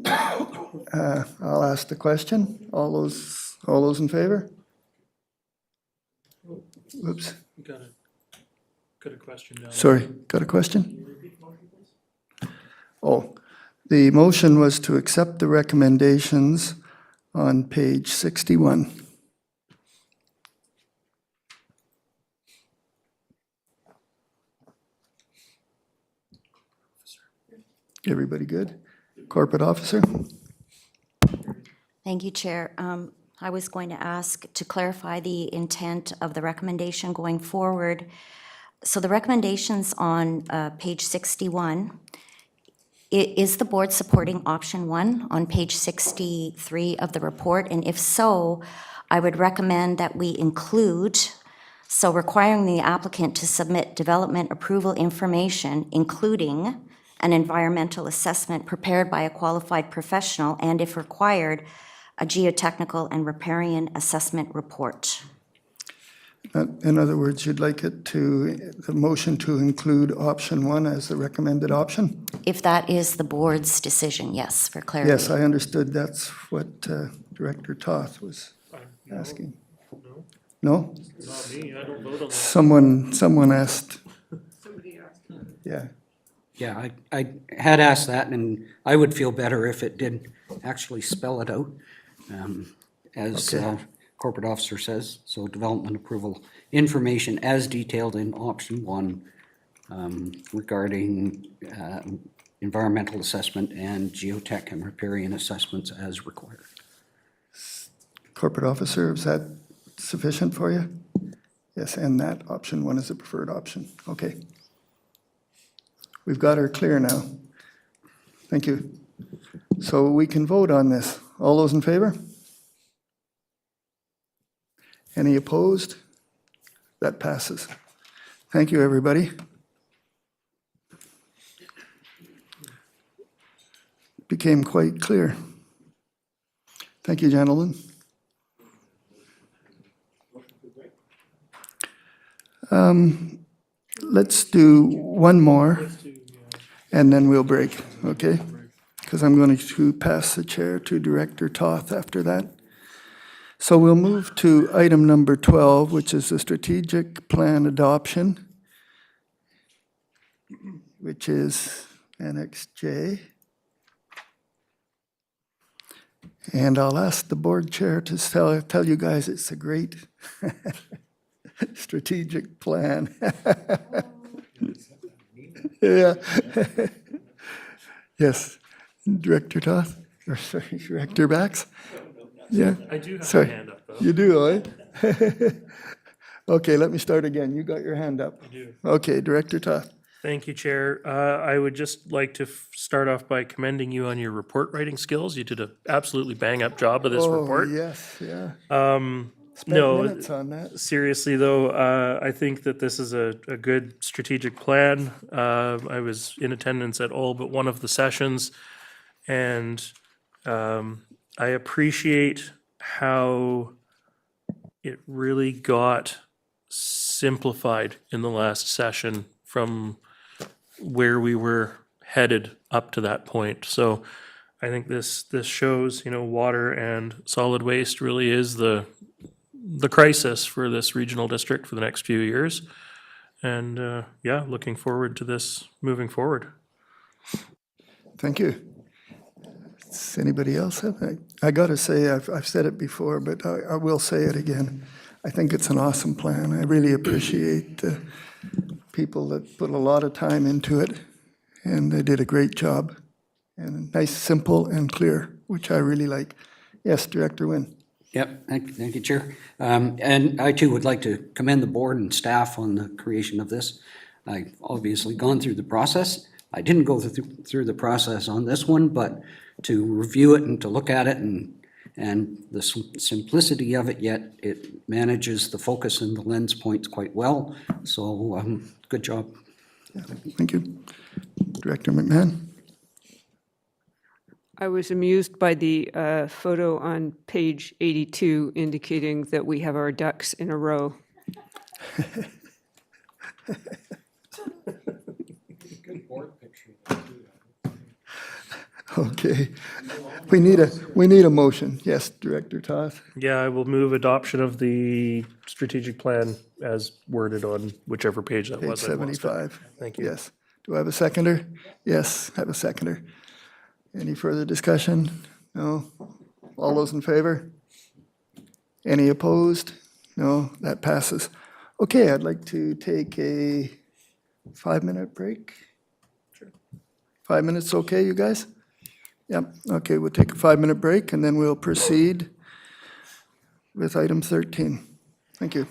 A: I'll ask the question. All those in favor? Oops.
B: Got a question down there.
A: Sorry, got a question? Oh, the motion was to accept the recommendations on page 61. Everybody good? Corporate officer?
F: Thank you, Chair. I was going to ask to clarify the intent of the recommendation going forward. So the recommendations on page 61, is the board supporting option 1 on page 63 of the report? And if so, I would recommend that we include, so requiring the applicant to submit development approval information, including an environmental assessment prepared by a qualified professional, and if required, a geotechnical and riparian assessment report.
A: In other words, you'd like the motion to include option 1 as the recommended option?
F: If that is the board's decision, yes, for clarity.
A: Yes, I understood that's what Director Toth was asking. No?
B: Not me, I don't vote on that.
A: Someone asked.
C: Somebody asked.
A: Yeah.
G: Yeah, I had asked that, and I would feel better if it did actually spell it out, as corporate officer says. So development approval information as detailed in option 1 regarding environmental assessment and geotech and riparian assessments as required.
A: Corporate officer, is that sufficient for you? Yes, and that option 1 is the preferred option. Okay. We've got her clear now. Thank you. So we can vote on this. All those in favor? Any opposed? That passes. Thank you, everybody. Became quite clear. Thank you, gentlemen. Let's do one more, and then we'll break, okay? Because I'm going to pass the chair to Director Toth after that. So we'll move to item number 12, which is the strategic plan adoption, which is Annex J. And I'll ask the board chair to tell you guys it's a great strategic plan. Yeah. Yes, Director Toth, or sorry, Director Bax? Yeah.
B: I do have my
A: Sorry.
B: hand up, though.
A: You do, eh? Okay, let me start again. You got your hand up. I
B: do.
A: Okay, Director Toth.
B: Thank you, Chair. I would just like to start off by commending you on your report writing skills. You did an absolutely bang-up job of this report.
A: Yes, yeah. Spent
B: No,
A: minutes on that.
B: seriously though, I think that this is a good strategic plan. I was in attendance at all but one of the sessions, and I appreciate how it really got simplified in the last session from where we were headed up to that point. So I think this shows, water and solid waste really is the crisis for this regional district for the next few years. And yeah, looking forward to this moving forward.
A: Thank you. Does anybody else have? I got to say, I've said it before, but I will say it again. I think it's an awesome plan. I really appreciate people that put a lot of time into it, and they did a great job. And nice, simple, and clear, which I really like. Yes, Director Wynn.
G: Yep, thank you, Chair. And I too would like to commend the board and staff on the creation of this. I've obviously gone through the process. I didn't go through the process on this one, but to review it and to look at it and the simplicity of it, yet it manages the focus and the lens points quite well. So good job.
A: Thank you. Director McMahon.
C: I was amused by the photo on page 82 indicating that we have our ducks in a row.
A: Okay. We need a motion. Yes, Director Toth.
B: Yeah, I will move adoption of the strategic plan as worded on whichever page that
A: Page
B: was. I lost it.
A: 75.
B: Thank you.
A: Yes. Do I have a seconder? Yes, I have a seconder. Any further discussion? No? All those in favor? Any opposed? No, that passes. Okay, I'd like to take a 5-minute break. 5 minutes okay, you guys? Yep, okay, we'll take a 5-minute break and then we'll proceed with item 13. Thank you.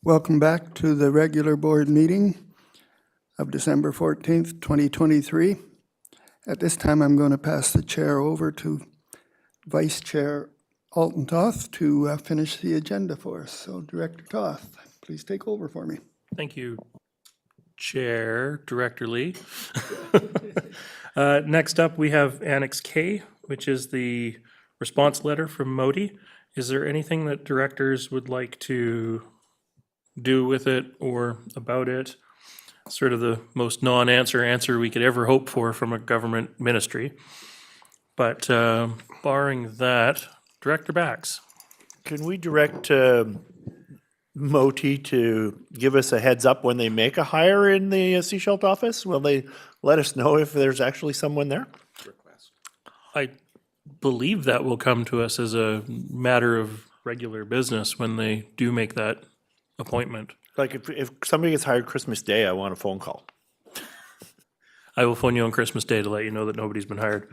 A: Welcome back to the regular board meeting of December 14th, 2023. At this time, I'm going to pass the chair over to Vice Chair Alton Toth to finish the agenda for us. So Director Toth, please take over for me.
B: Thank you, Chair, Director Lee. Next up, we have Annex K, which is the response letter from Modi. Is there anything that directors would like to do with it or about it? Sort of the most non-answer answer we could ever hope for from a government ministry. But barring that, Director Bax.
K: Can we direct Moti to give us a heads up when they make a hire in the Seashelt office? Will they let us know if there's actually someone there?
B: I believe that will come to us as a matter of regular business when they do make that appointment.
K: Like if somebody gets hired Christmas Day, I want a phone call.
B: I will phone you on Christmas Day to let you know that nobody's been hired.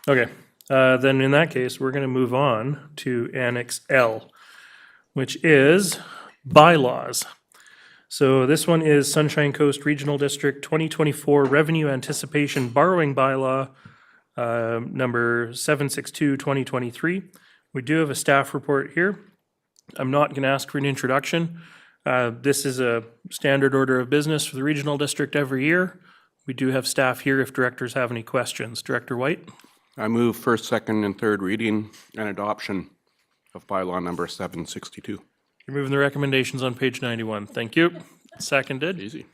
B: Okay, then in that case, we're going to move on to Annex L, which is bylaws. So this one is Sunshine Coast Regional District 2024 Revenue Anticipation Borrowing Bylaw, number 762-2023. We do have a staff report here. I'm not going to ask for an introduction. This is a standard order of business for the regional district every year. We do have staff here if directors have any questions. Director White?
E: I move first, second, and third reading and adoption of bylaw number 762.
B: You're moving the recommendations on page 91. Thank you. Seconded.
E: Easy.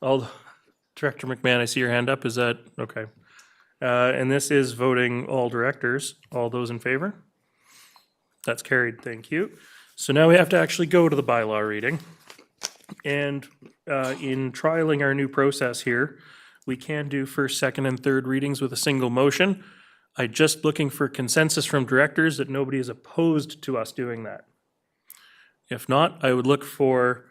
B: Director McMahon, I see your hand up. Is that okay? And this is voting all directors. All those in favor? That's carried. Thank you. So now we have to actually go to the bylaw reading. And in trialing our new process here, we can do first, second, and third readings with a single motion. I'm just looking for consensus from directors that nobody is opposed to us doing that. If not, I would look for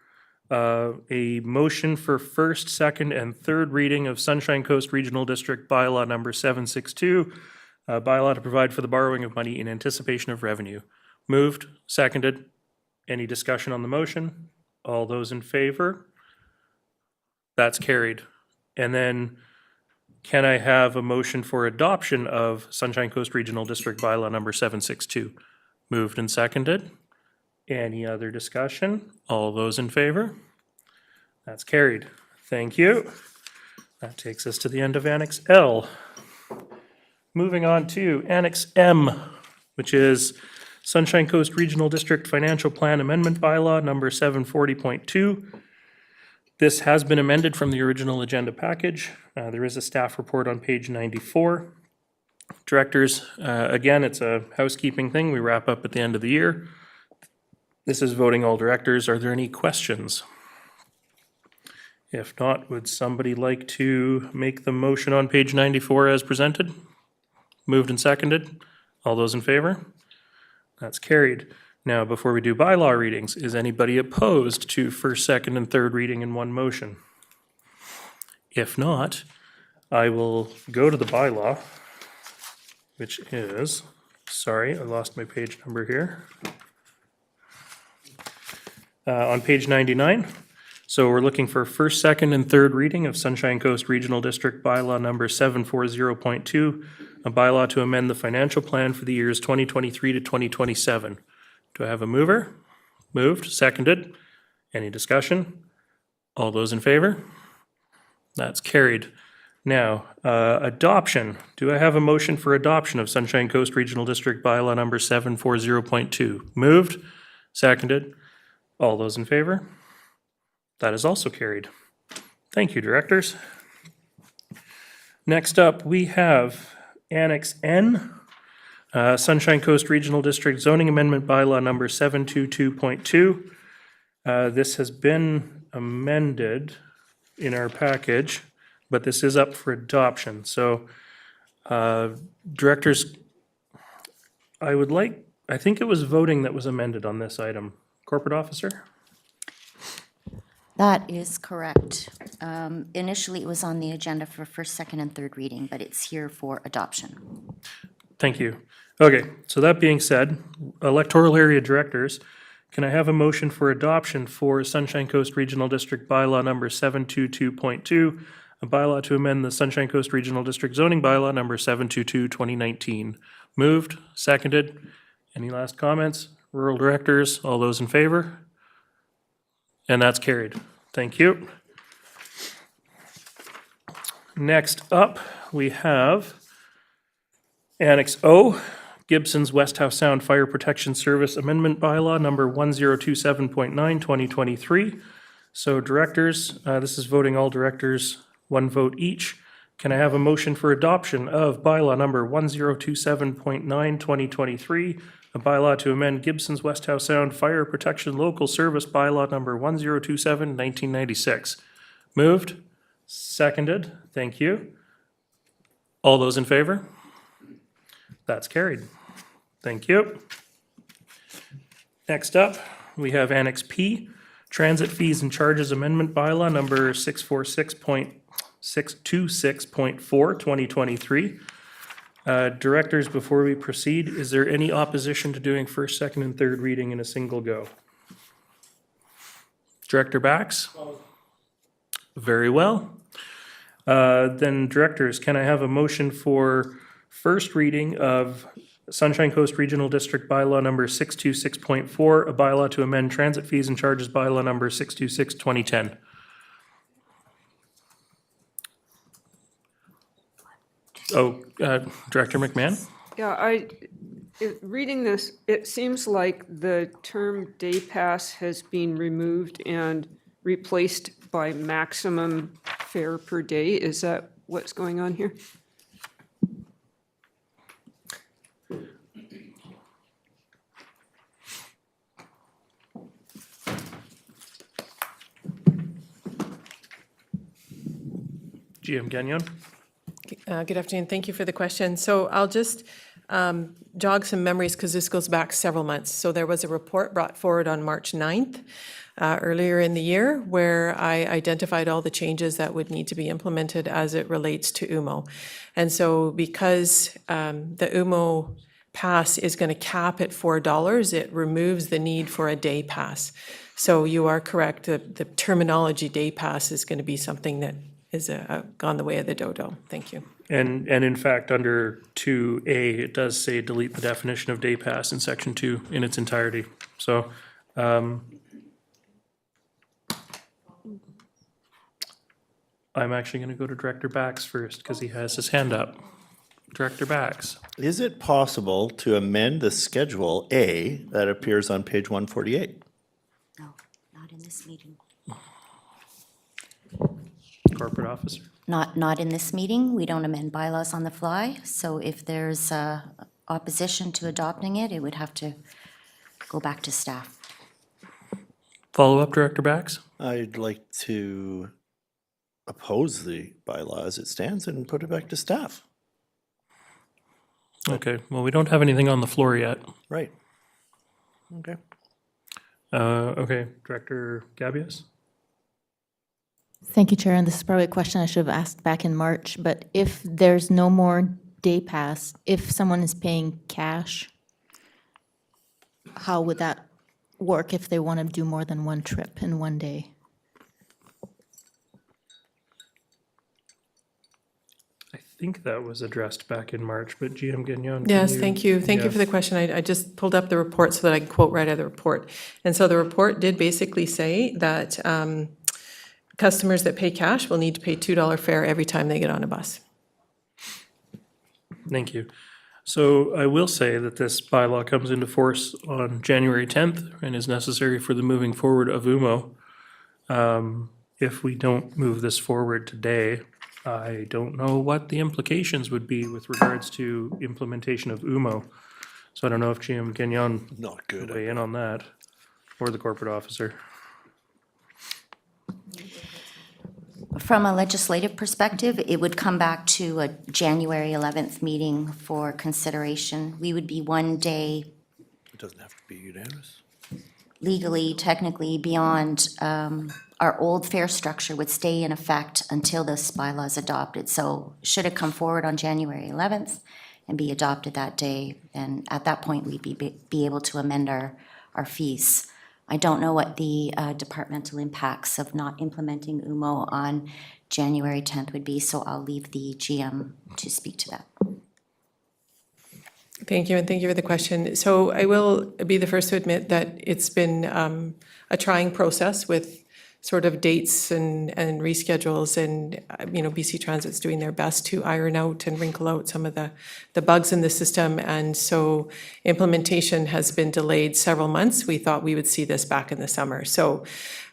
B: a motion for first, second, and third reading of Sunshine Coast Regional District Bylaw number 762, bylaw to provide for the borrowing of money in anticipation of revenue. Moved, seconded. Any discussion on the motion? All those in favor? That's carried. And then can I have a motion for adoption of Sunshine Coast Regional District Bylaw number 762? Moved and seconded. Any other discussion? All those in favor? That's carried. Thank you. That takes us to the end of Annex L. Moving on to Annex M, which is Sunshine Coast Regional District Financial Plan Amendment Bylaw number 740.2. This has been amended from the original agenda package. There is a staff report on page 94. Directors, again, it's a housekeeping thing. We wrap up at the end of the year. This is voting all directors. Are there any questions? If not, would somebody like to make the motion on page 94 as presented? Moved and seconded. All those in favor? That's carried. Now, before we do bylaw readings, is anybody opposed to first, second, and third reading in one motion? If not, I will go to the bylaw, which is, sorry, I lost my page number here. On page 99. So we're looking for first, second, and third reading of Sunshine Coast Regional District Bylaw number 740.2, a bylaw to amend the financial plan for the years 2023 to 2027. Do I have a mover? Moved, seconded. Any discussion? All those in favor? That's carried. Now, adoption. Do I have a motion for adoption of Sunshine Coast Regional District Bylaw number 740.2? Moved, seconded. All those in favor? That is also carried. Thank you, directors. Next up, we have Annex N, Sunshine Coast Regional District Zoning Amendment Bylaw number 722.2. This has been amended in our package, but this is up for adoption. So, directors, I think it was voting that was amended on this item. Corporate officer?
F: That is correct. Initially, it was on the agenda for first, second, and third reading, but it's here for adoption.
B: Thank you. Okay, so that being said, electoral area directors, Can I have a motion for adoption for Sunshine Coast Regional District Bylaw Number 722.2, a bylaw to amend the Sunshine Coast Regional District zoning bylaw number 722, 2019? Moved, seconded. Any last comments? Rural directors, all those in favor? And that's carried. Thank you. Next up, we have Annex O, Gibson's West House Sound Fire Protection Service Amendment Bylaw Number 1027.9, 2023. So directors, this is voting all directors, one vote each. Can I have a motion for adoption of bylaw number 1027.9, 2023, a bylaw to amend Gibson's West House Sound Fire Protection Local Service Bylaw number 1027, 1996? Moved, seconded, thank you. All those in favor? That's carried. Thank you. Next up, we have Annex P, Transit Fees and Charges Amendment Bylaw number 646.626.4, 2023. Directors, before we proceed, is there any opposition to doing first, second, and third reading in a single go? Director Bax? Very well. Then directors, can I have a motion for first reading of Sunshine Coast Regional District Bylaw number 626.4, a bylaw to amend Transit Fees and Charges Bylaw number 626, 2010? Director McMahon?
C: Yeah, reading this, it seems like the term day pass has been removed and replaced by maximum fare per day. Is that what's going on here?
B: GM Gagnon?
R: Good afternoon. Thank you for the question. So I'll just jog some memories because this goes back several months. So there was a report brought forward on March 9th earlier in the year where I identified all the changes that would need to be implemented as it relates to UMO. And so because the UMO pass is going to cap at $4, it removes the need for a day pass. So you are correct. The terminology day pass is going to be something that is gone the way of the dodo. Thank you.
B: And in fact, under 2A, it does say delete the definition of day pass in section 2 in its entirety. So I'm actually going to go to Director Bax first because he has his hand up. Director Bax.
K: Is it possible to amend the Schedule A that appears on page 148?
F: No, not in this meeting.
B: Corporate Officer.
F: Not in this meeting. We don't amend bylaws on the fly. So if there's opposition to adopting it, it would have to go back to staff.
B: Follow up, Director Bax.
K: I'd like to oppose the bylaw as it stands and put it back to staff.
B: Okay, well, we don't have anything on the floor yet.
K: Right. Okay.
B: Okay, Director Gabius.
H: Thank you, Chair, and this is probably a question I should have asked back in March, but if there's no more day pass, if someone is paying cash, how would that work if they want to do more than one trip in one day?
B: I think that was addressed back in March, but GM Gagnon.
R: Yes, thank you. Thank you for the question. I just pulled up the report so that I can quote right out of the report. And so the report did basically say that customers that pay cash will need to pay $2 fare every time they get on a bus.
B: Thank you. So I will say that this bylaw comes into force on January 10th and is necessary for the moving forward of UMO. If we don't move this forward today, I don't know what the implications would be with regards to implementation of UMO. So I don't know if GM Gagnon
K: Not good.
B: weigh in on that, or the corporate officer.
F: From a legislative perspective, it would come back to a January 11th meeting for consideration. We would be one day
K: It doesn't have to be unanimous.
F: legally, technically beyond, our old fare structure would stay in effect until this bylaw is adopted. So should it come forward on January 11th and be adopted that day, then at that point, we'd be able to amend our fees. I don't know what the departmental impacts of not implementing UMO on January 10th would be, so I'll leave the GM to speak to that.
R: Thank you, and thank you for the question. So I will be the first to admit that it's been a trying process with sort of dates and reschedules, and BC Transit's doing their best to iron out and wrinkle out some of the bugs in the system, and so implementation has been delayed several months. We thought we would see this back in the summer. So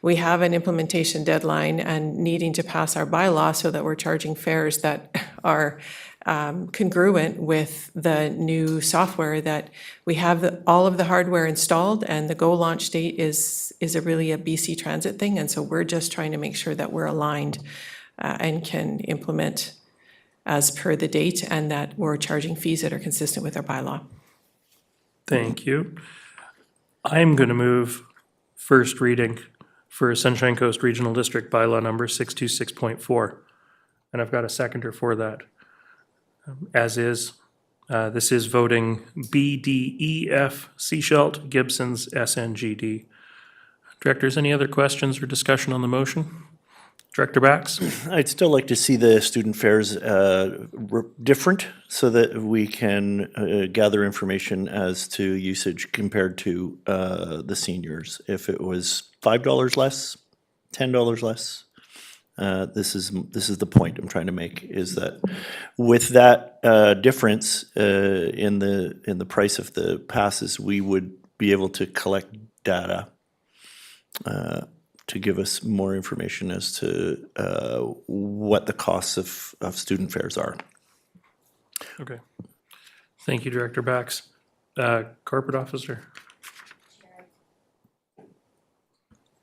R: we have an implementation deadline and needing to pass our bylaw so that we're charging fares that are congruent with the new software, that we have all of the hardware installed, and the go launch date is really a BC Transit thing. And so we're just trying to make sure that we're aligned and can implement as per the date, and that we're charging fees that are consistent with our bylaw.
B: Thank you. I'm going to move first reading for Sunshine Coast Regional District bylaw number 626.4. And I've got a seconder for that. As is, this is voting B, D, E, F, Seashelt, Gibson's, SNGD. Directors, any other questions or discussion on the motion? Director Bax?
K: I'd still like to see the student fares different so that we can gather information as to usage compared to the seniors. If it was $5 less, $10 less, this is the point I'm trying to make, is that with that difference in the price of the passes, we would be able to collect data to give us more information as to what the costs of student fares are.
B: Okay. Thank you, Director Bax. Corporate Officer?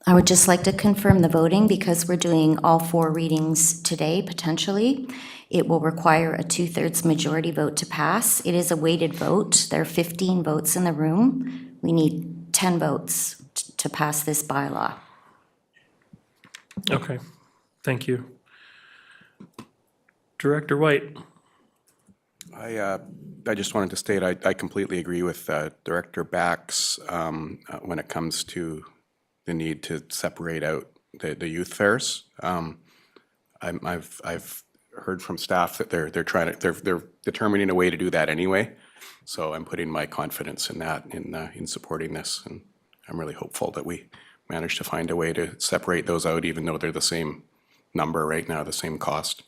F: I would just like to confirm the voting, because we're doing all 4 readings today, potentially. It will require a 2/3 majority vote to pass. It is a weighted vote. There are 15 votes in the room. We need 10 votes to pass this bylaw.
B: Okay, thank you. Director White?
E: I just wanted to state I completely agree with Director Bax when it comes to the need to separate out the youth fairs. I've heard from staff that they're determining a way to do that anyway. So I'm putting my confidence in that in supporting this, and I'm really hopeful that we manage to find a way to separate those out, even though they're the same number right now, the same cost.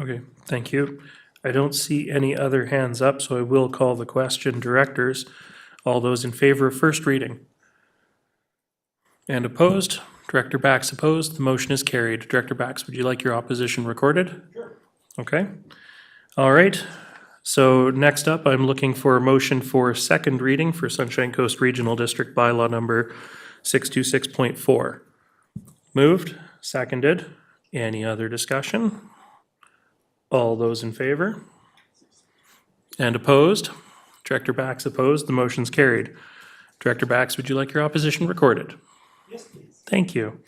B: Okay, thank you. I don't see any other hands up, so I will call the question. Directors, all those in favor of first reading? And opposed? Director Bax opposed. The motion is carried. Director Bax, would you like your opposition recorded? Sure. Okay. All right. So next up, I'm looking for a motion for second reading for Sunshine Coast Regional District bylaw number 626.4. Moved, seconded. Any other discussion? All those in favor? And opposed? Director Bax opposed. The motion's carried. Director Bax, would you like your opposition recorded? Yes, please. Thank you.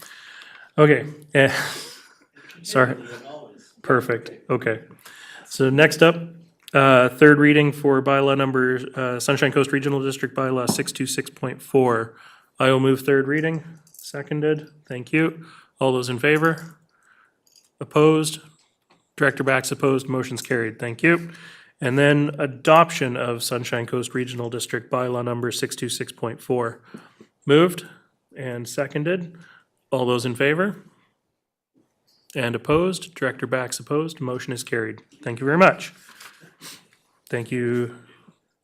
B: Okay. Sorry. Perfect. Okay. So next up, third reading for bylaw number, Sunshine Coast Regional District bylaw 626.4. I will move third reading. Seconded. Thank you. All those in favor? Opposed? Director Bax opposed. Motion's carried. Thank you. And then adoption of Sunshine Coast Regional District bylaw number 626.4. Moved and seconded. All those in favor? And opposed? Director Bax opposed. Motion is carried. Thank you very much. Thank you.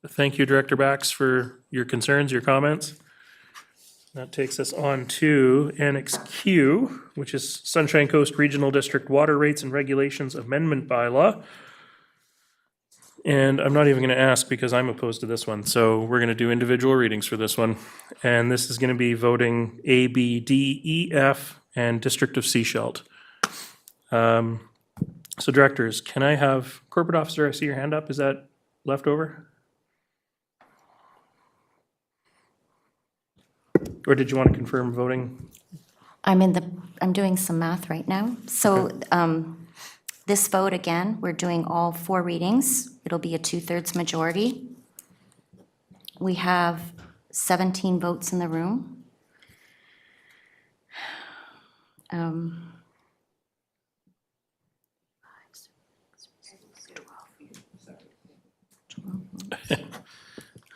B: Thank you, Director Bax, for your concerns, your comments. That takes us on to Annex Q, which is Sunshine Coast Regional District Water Rates and Regulations Amendment Bylaw. And I'm not even going to ask because I'm opposed to this one. So we're going to do individual readings for this one. And this is going to be voting A, B, D, E, F, and District of Seashelt. So directors, can I have Corporate Officer, I see your hand up. Is that left over? Or did you want to confirm voting?
F: I'm doing some math right now. So this vote, again, we're doing all 4 readings. It'll be a 2/3 majority. We have 17 votes in the room. Um,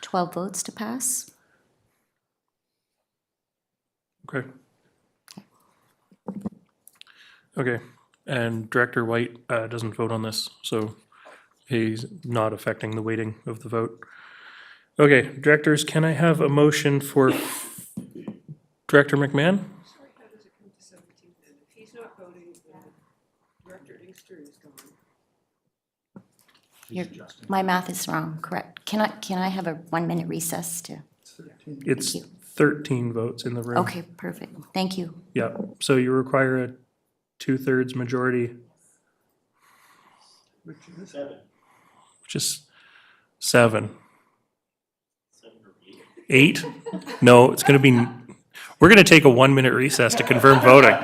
F: 12 votes to pass.
B: Okay. Okay, and Director White doesn't vote on this, so he's not affecting the weighting of the vote. Okay, directors, can I have a motion for Director McMahon?
C: He's not voting, Director Inkster is gone.
F: My math is wrong, correct. Can I have a 1-minute recess to?
B: It's 13 votes in the room.
F: Okay, perfect. Thank you.
B: Yeah, so you require a 2/3 majority. Which is 7. 8? No, it's gonna be, we're gonna take a 1-minute recess to confirm voting.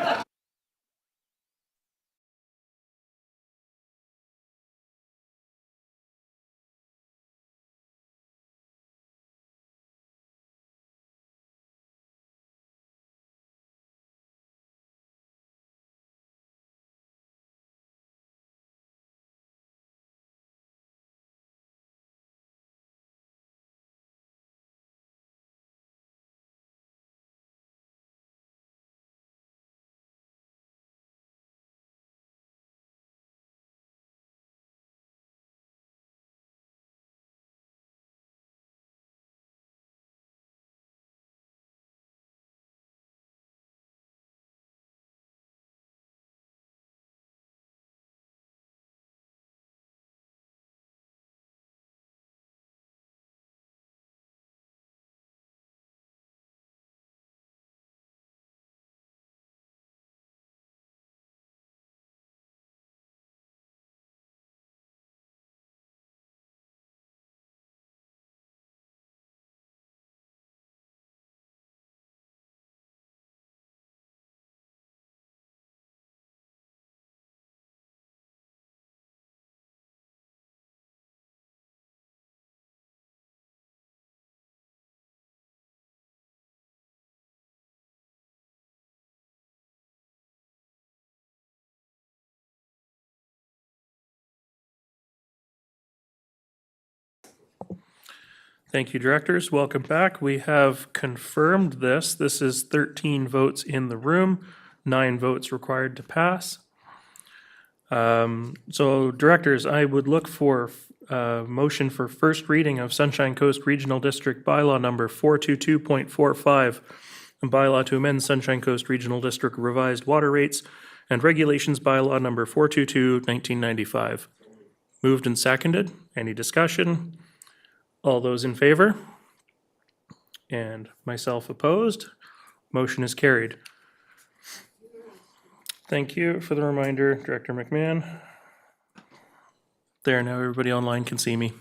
B: Thank you, directors. Welcome back. We have confirmed this. This is 13 votes in the room, 9 votes required to pass. So directors, I would look for a motion for first reading of Sunshine Coast Regional District Bylaw number 422.45, a bylaw to amend Sunshine Coast Regional District revised water rates and regulations bylaw number 422/1995. Moved and seconded. Any discussion? All those in favor? And myself opposed. Motion is carried. Thank you for the reminder, Director McMahon. There, now everybody online can see me.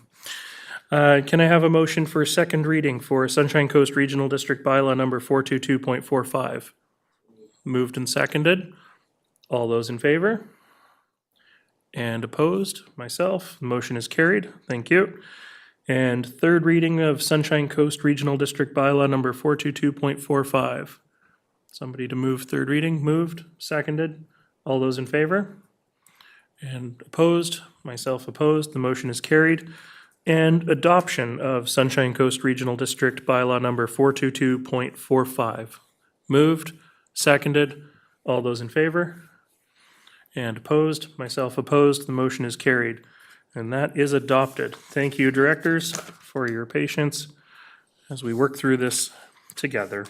B: Can I have a motion for second reading for Sunshine Coast Regional District Bylaw number 422.45? Moved and seconded. All those in favor? And opposed? Myself. Motion is carried. Thank you. And third reading of Sunshine Coast Regional District Bylaw number 422.45. Somebody to move third reading? Moved, seconded. All those in favor? And opposed? Myself opposed. The motion is carried. And adoption of Sunshine Coast Regional District Bylaw number 422.45. Moved, seconded. All those in favor? And opposed? Myself opposed. The motion is carried. And that is adopted. Thank you, directors, for your patience as we work through this together.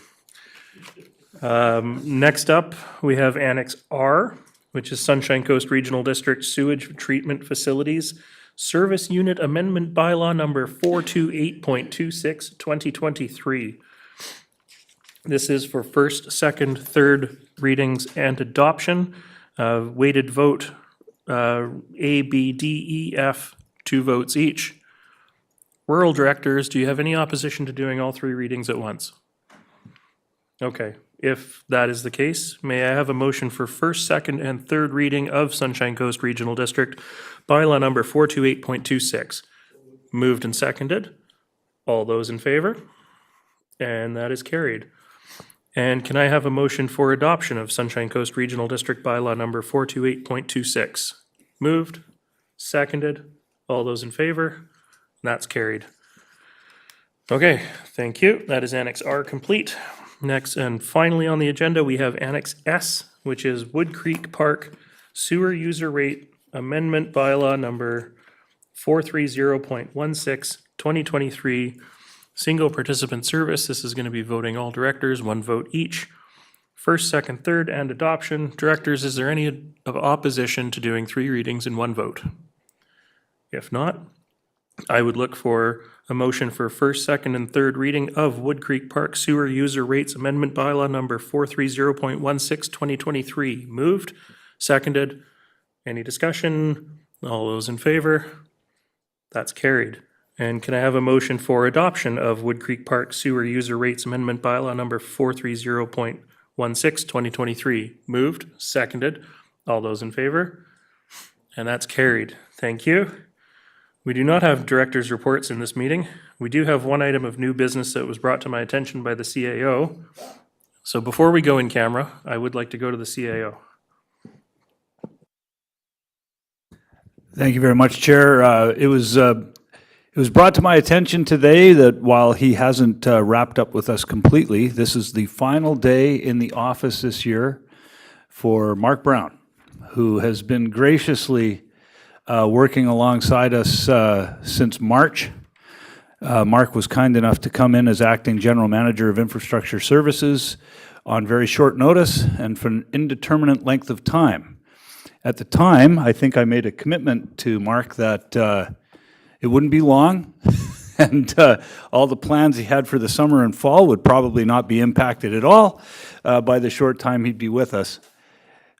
B: Next up, we have Annex R, which is Sunshine Coast Regional District Sewage Treatment Facilities Service Unit Amendment Bylaw number 428.26, 2023. This is for first, second, third readings and adoption. Weighted vote. A, B, D, E, F, 2 votes each. Rural directors, do you have any opposition to doing all 3 readings at once? Okay, if that is the case, may I have a motion for first, second, and third reading of Sunshine Coast Regional District Bylaw number 428.26? Moved and seconded. All those in favor? and that is carried. And can I have a motion for adoption of Sunshine Coast Regional District Bylaw number 428.26? Moved, seconded, all those in favor? And that's carried. Okay, thank you. That is Annex R complete. Next and finally on the agenda, we have Annex S, which is Wood Creek Park Sewer User Rate Amendment Bylaw number 430.16, 2023, single participant service. This is going to be voting all directors, 1 vote each. First, second, third, and adoption. Directors, is there any opposition to doing 3 readings in 1 vote? If not, I would look for a motion for first, second, and third reading of Wood Creek Park Sewer User Rates Amendment Bylaw number 430.16, 2023. Moved, seconded. Any discussion? All those in favor? That's carried. And can I have a motion for adoption of Wood Creek Park Sewer User Rates Amendment Bylaw number 430.16, 2023? Moved, seconded. All those in favor? And that's carried. Thank you. We do not have directors' reports in this meeting. We do have 1 item of new business that was brought to my attention by the CAO. So before we go in camera, I would like to go to the CAO.
D: Thank you very much, Chair. It was brought to my attention today that while he hasn't wrapped up with us completely, this is the final day in the office this year for Mark Brown, who has been graciously working alongside us since March. Mark was kind enough to come in as Acting General Manager of Infrastructure Services on very short notice and for an indeterminate length of time. At the time, I think I made a commitment to Mark that it wouldn't be long, and all the plans he had for the summer and fall would probably not be impacted at all by the short time he'd be with us.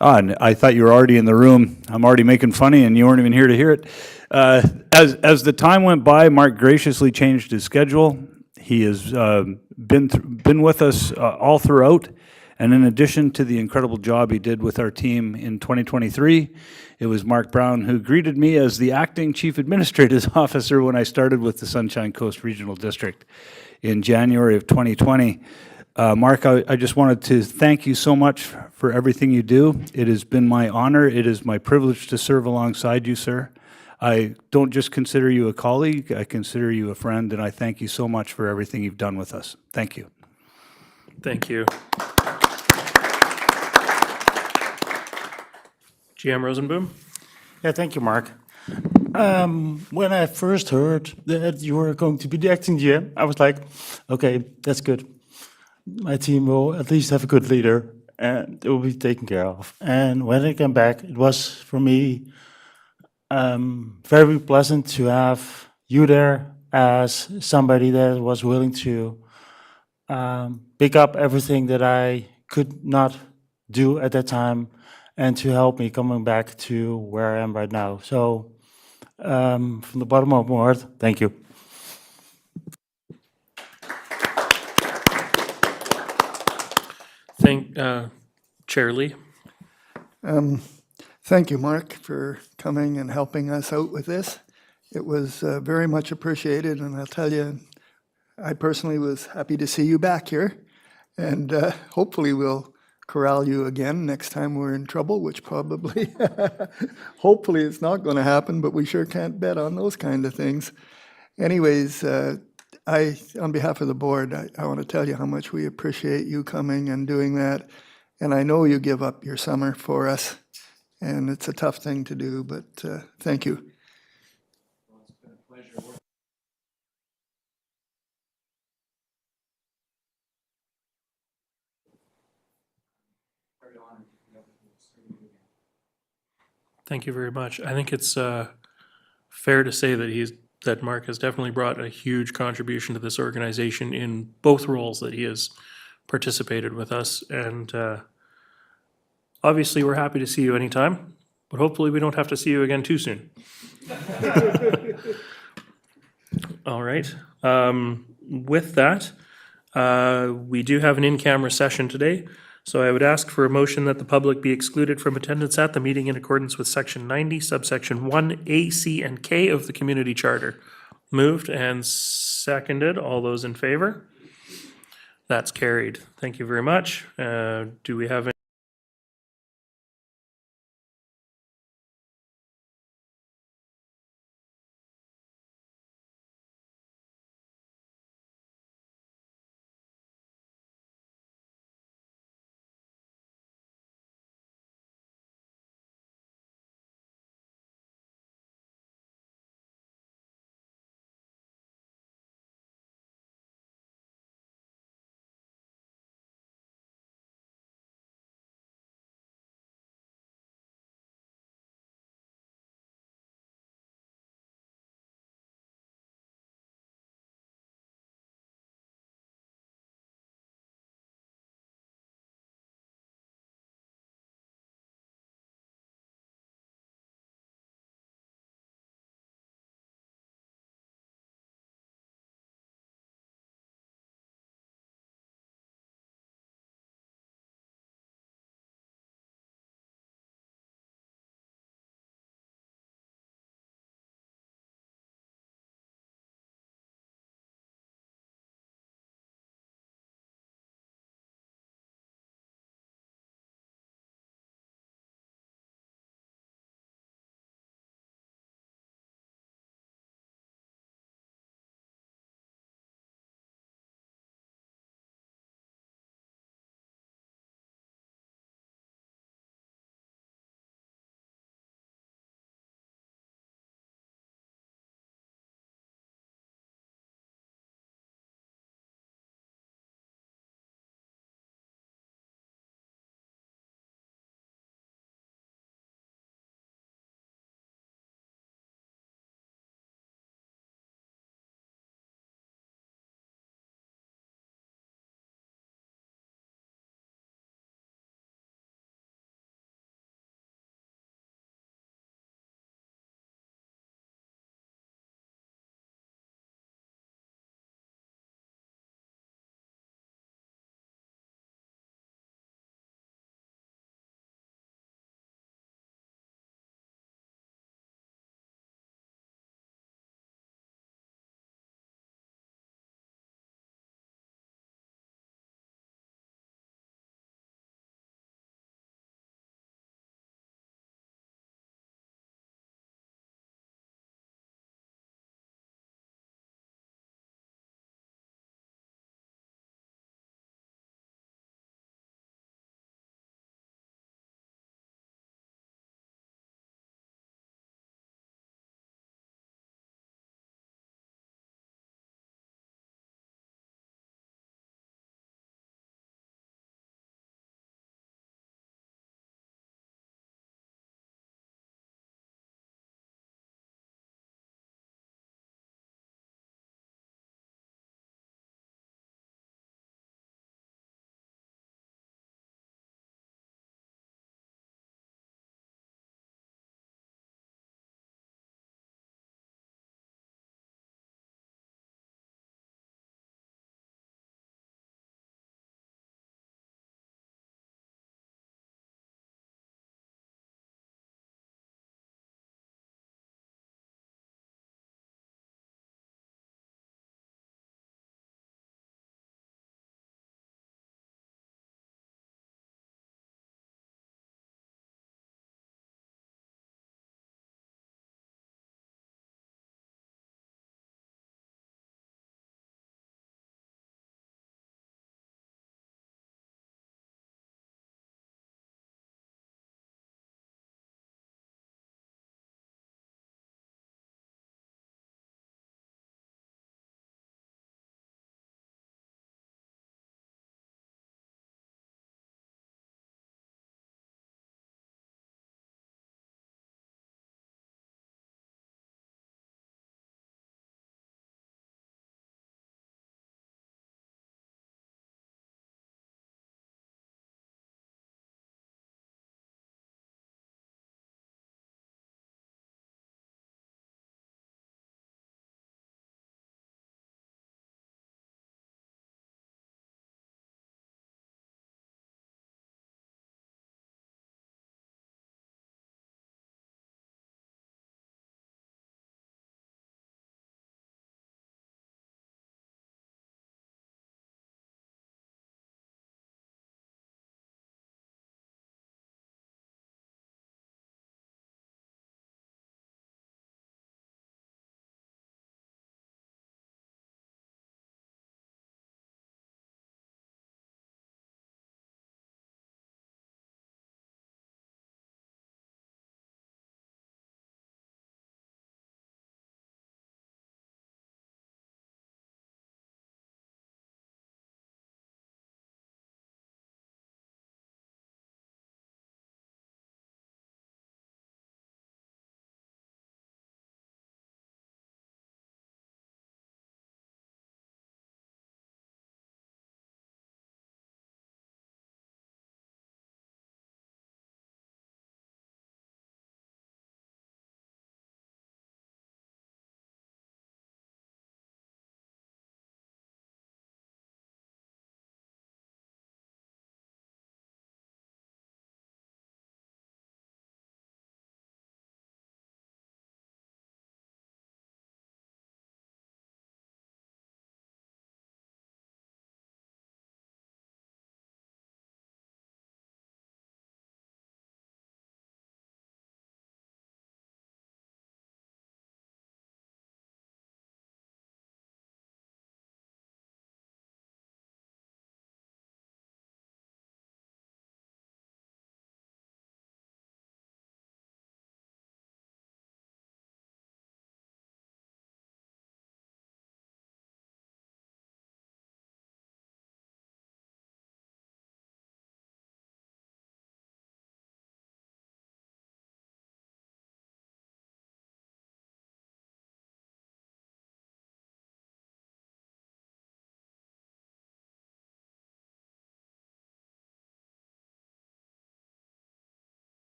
D: And I thought you were already in the room. I'm already making funny, and you weren't even here to hear it. As the time went by, Mark graciously changed his schedule. He has been with us all throughout. And in addition to the incredible job he did with our team in 2023, it was Mark Brown who greeted me as the acting chief administrative officer when I started with the Sunshine Coast Regional District in January of 2020. Mark, I just wanted to thank you so much for everything you do. It has been my honor. It is my privilege to serve alongside you, sir. I don't just consider you a colleague, I consider you a friend, and I thank you so much for everything you've done with us. Thank you.
B: Thank you. GM Rosenboom?
I: Yeah, thank you, Mark. When I first heard that you were going to be the acting GM, I was like, okay, that's good. My team will at least have a good leader and it will be taken care of. And when I came back, it was for me very pleasant to have you there as somebody that was willing to pick up everything that I could not do at that time and to help me coming back to where I am right now. So from the bottom of my heart, thank you.
B: Chair Lee.
A: Thank you, Mark, for coming and helping us out with this. It was very much appreciated, and I'll tell you, I personally was happy to see you back here, and hopefully we'll corral you again next time we're in trouble, which probably, hopefully it's not going to happen, but we sure can't bet on those kind of things. Anyways, on behalf of the board, I want to tell you how much we appreciate you coming and doing that. And I know you give up your summer for us, and it's a tough thing to do, but thank you.
B: Well, it's been a pleasure. Thank you very much. I think it's fair to say that Mark has definitely brought a huge contribution to this organization in both roles that he has participated with us. And obviously, we're happy to see you anytime, but hopefully we don't have to see you again too soon. All right. With that, we do have an in-camera session today. So I would ask for a motion that the public be excluded from attendance at the meeting in accordance with Section 90, subsection 1, A, C, and K of the Community Charter. Moved and seconded. All those in favor? That's carried. Thank you very much. Do we have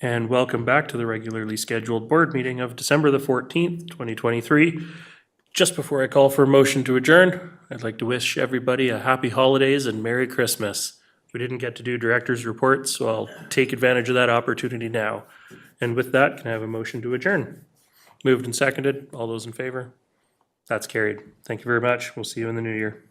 B: and welcome back to the regularly scheduled board meeting of December the 14th, 2023. Just before I call for a motion to adjourn, I'd like to wish everybody a happy holidays and Merry Christmas. We didn't get to do director's reports, so I'll take advantage of that opportunity now. And with that, can I have a motion to adjourn? Moved and seconded. All those in favor? That's carried. Thank you very much. We'll see you in the new year.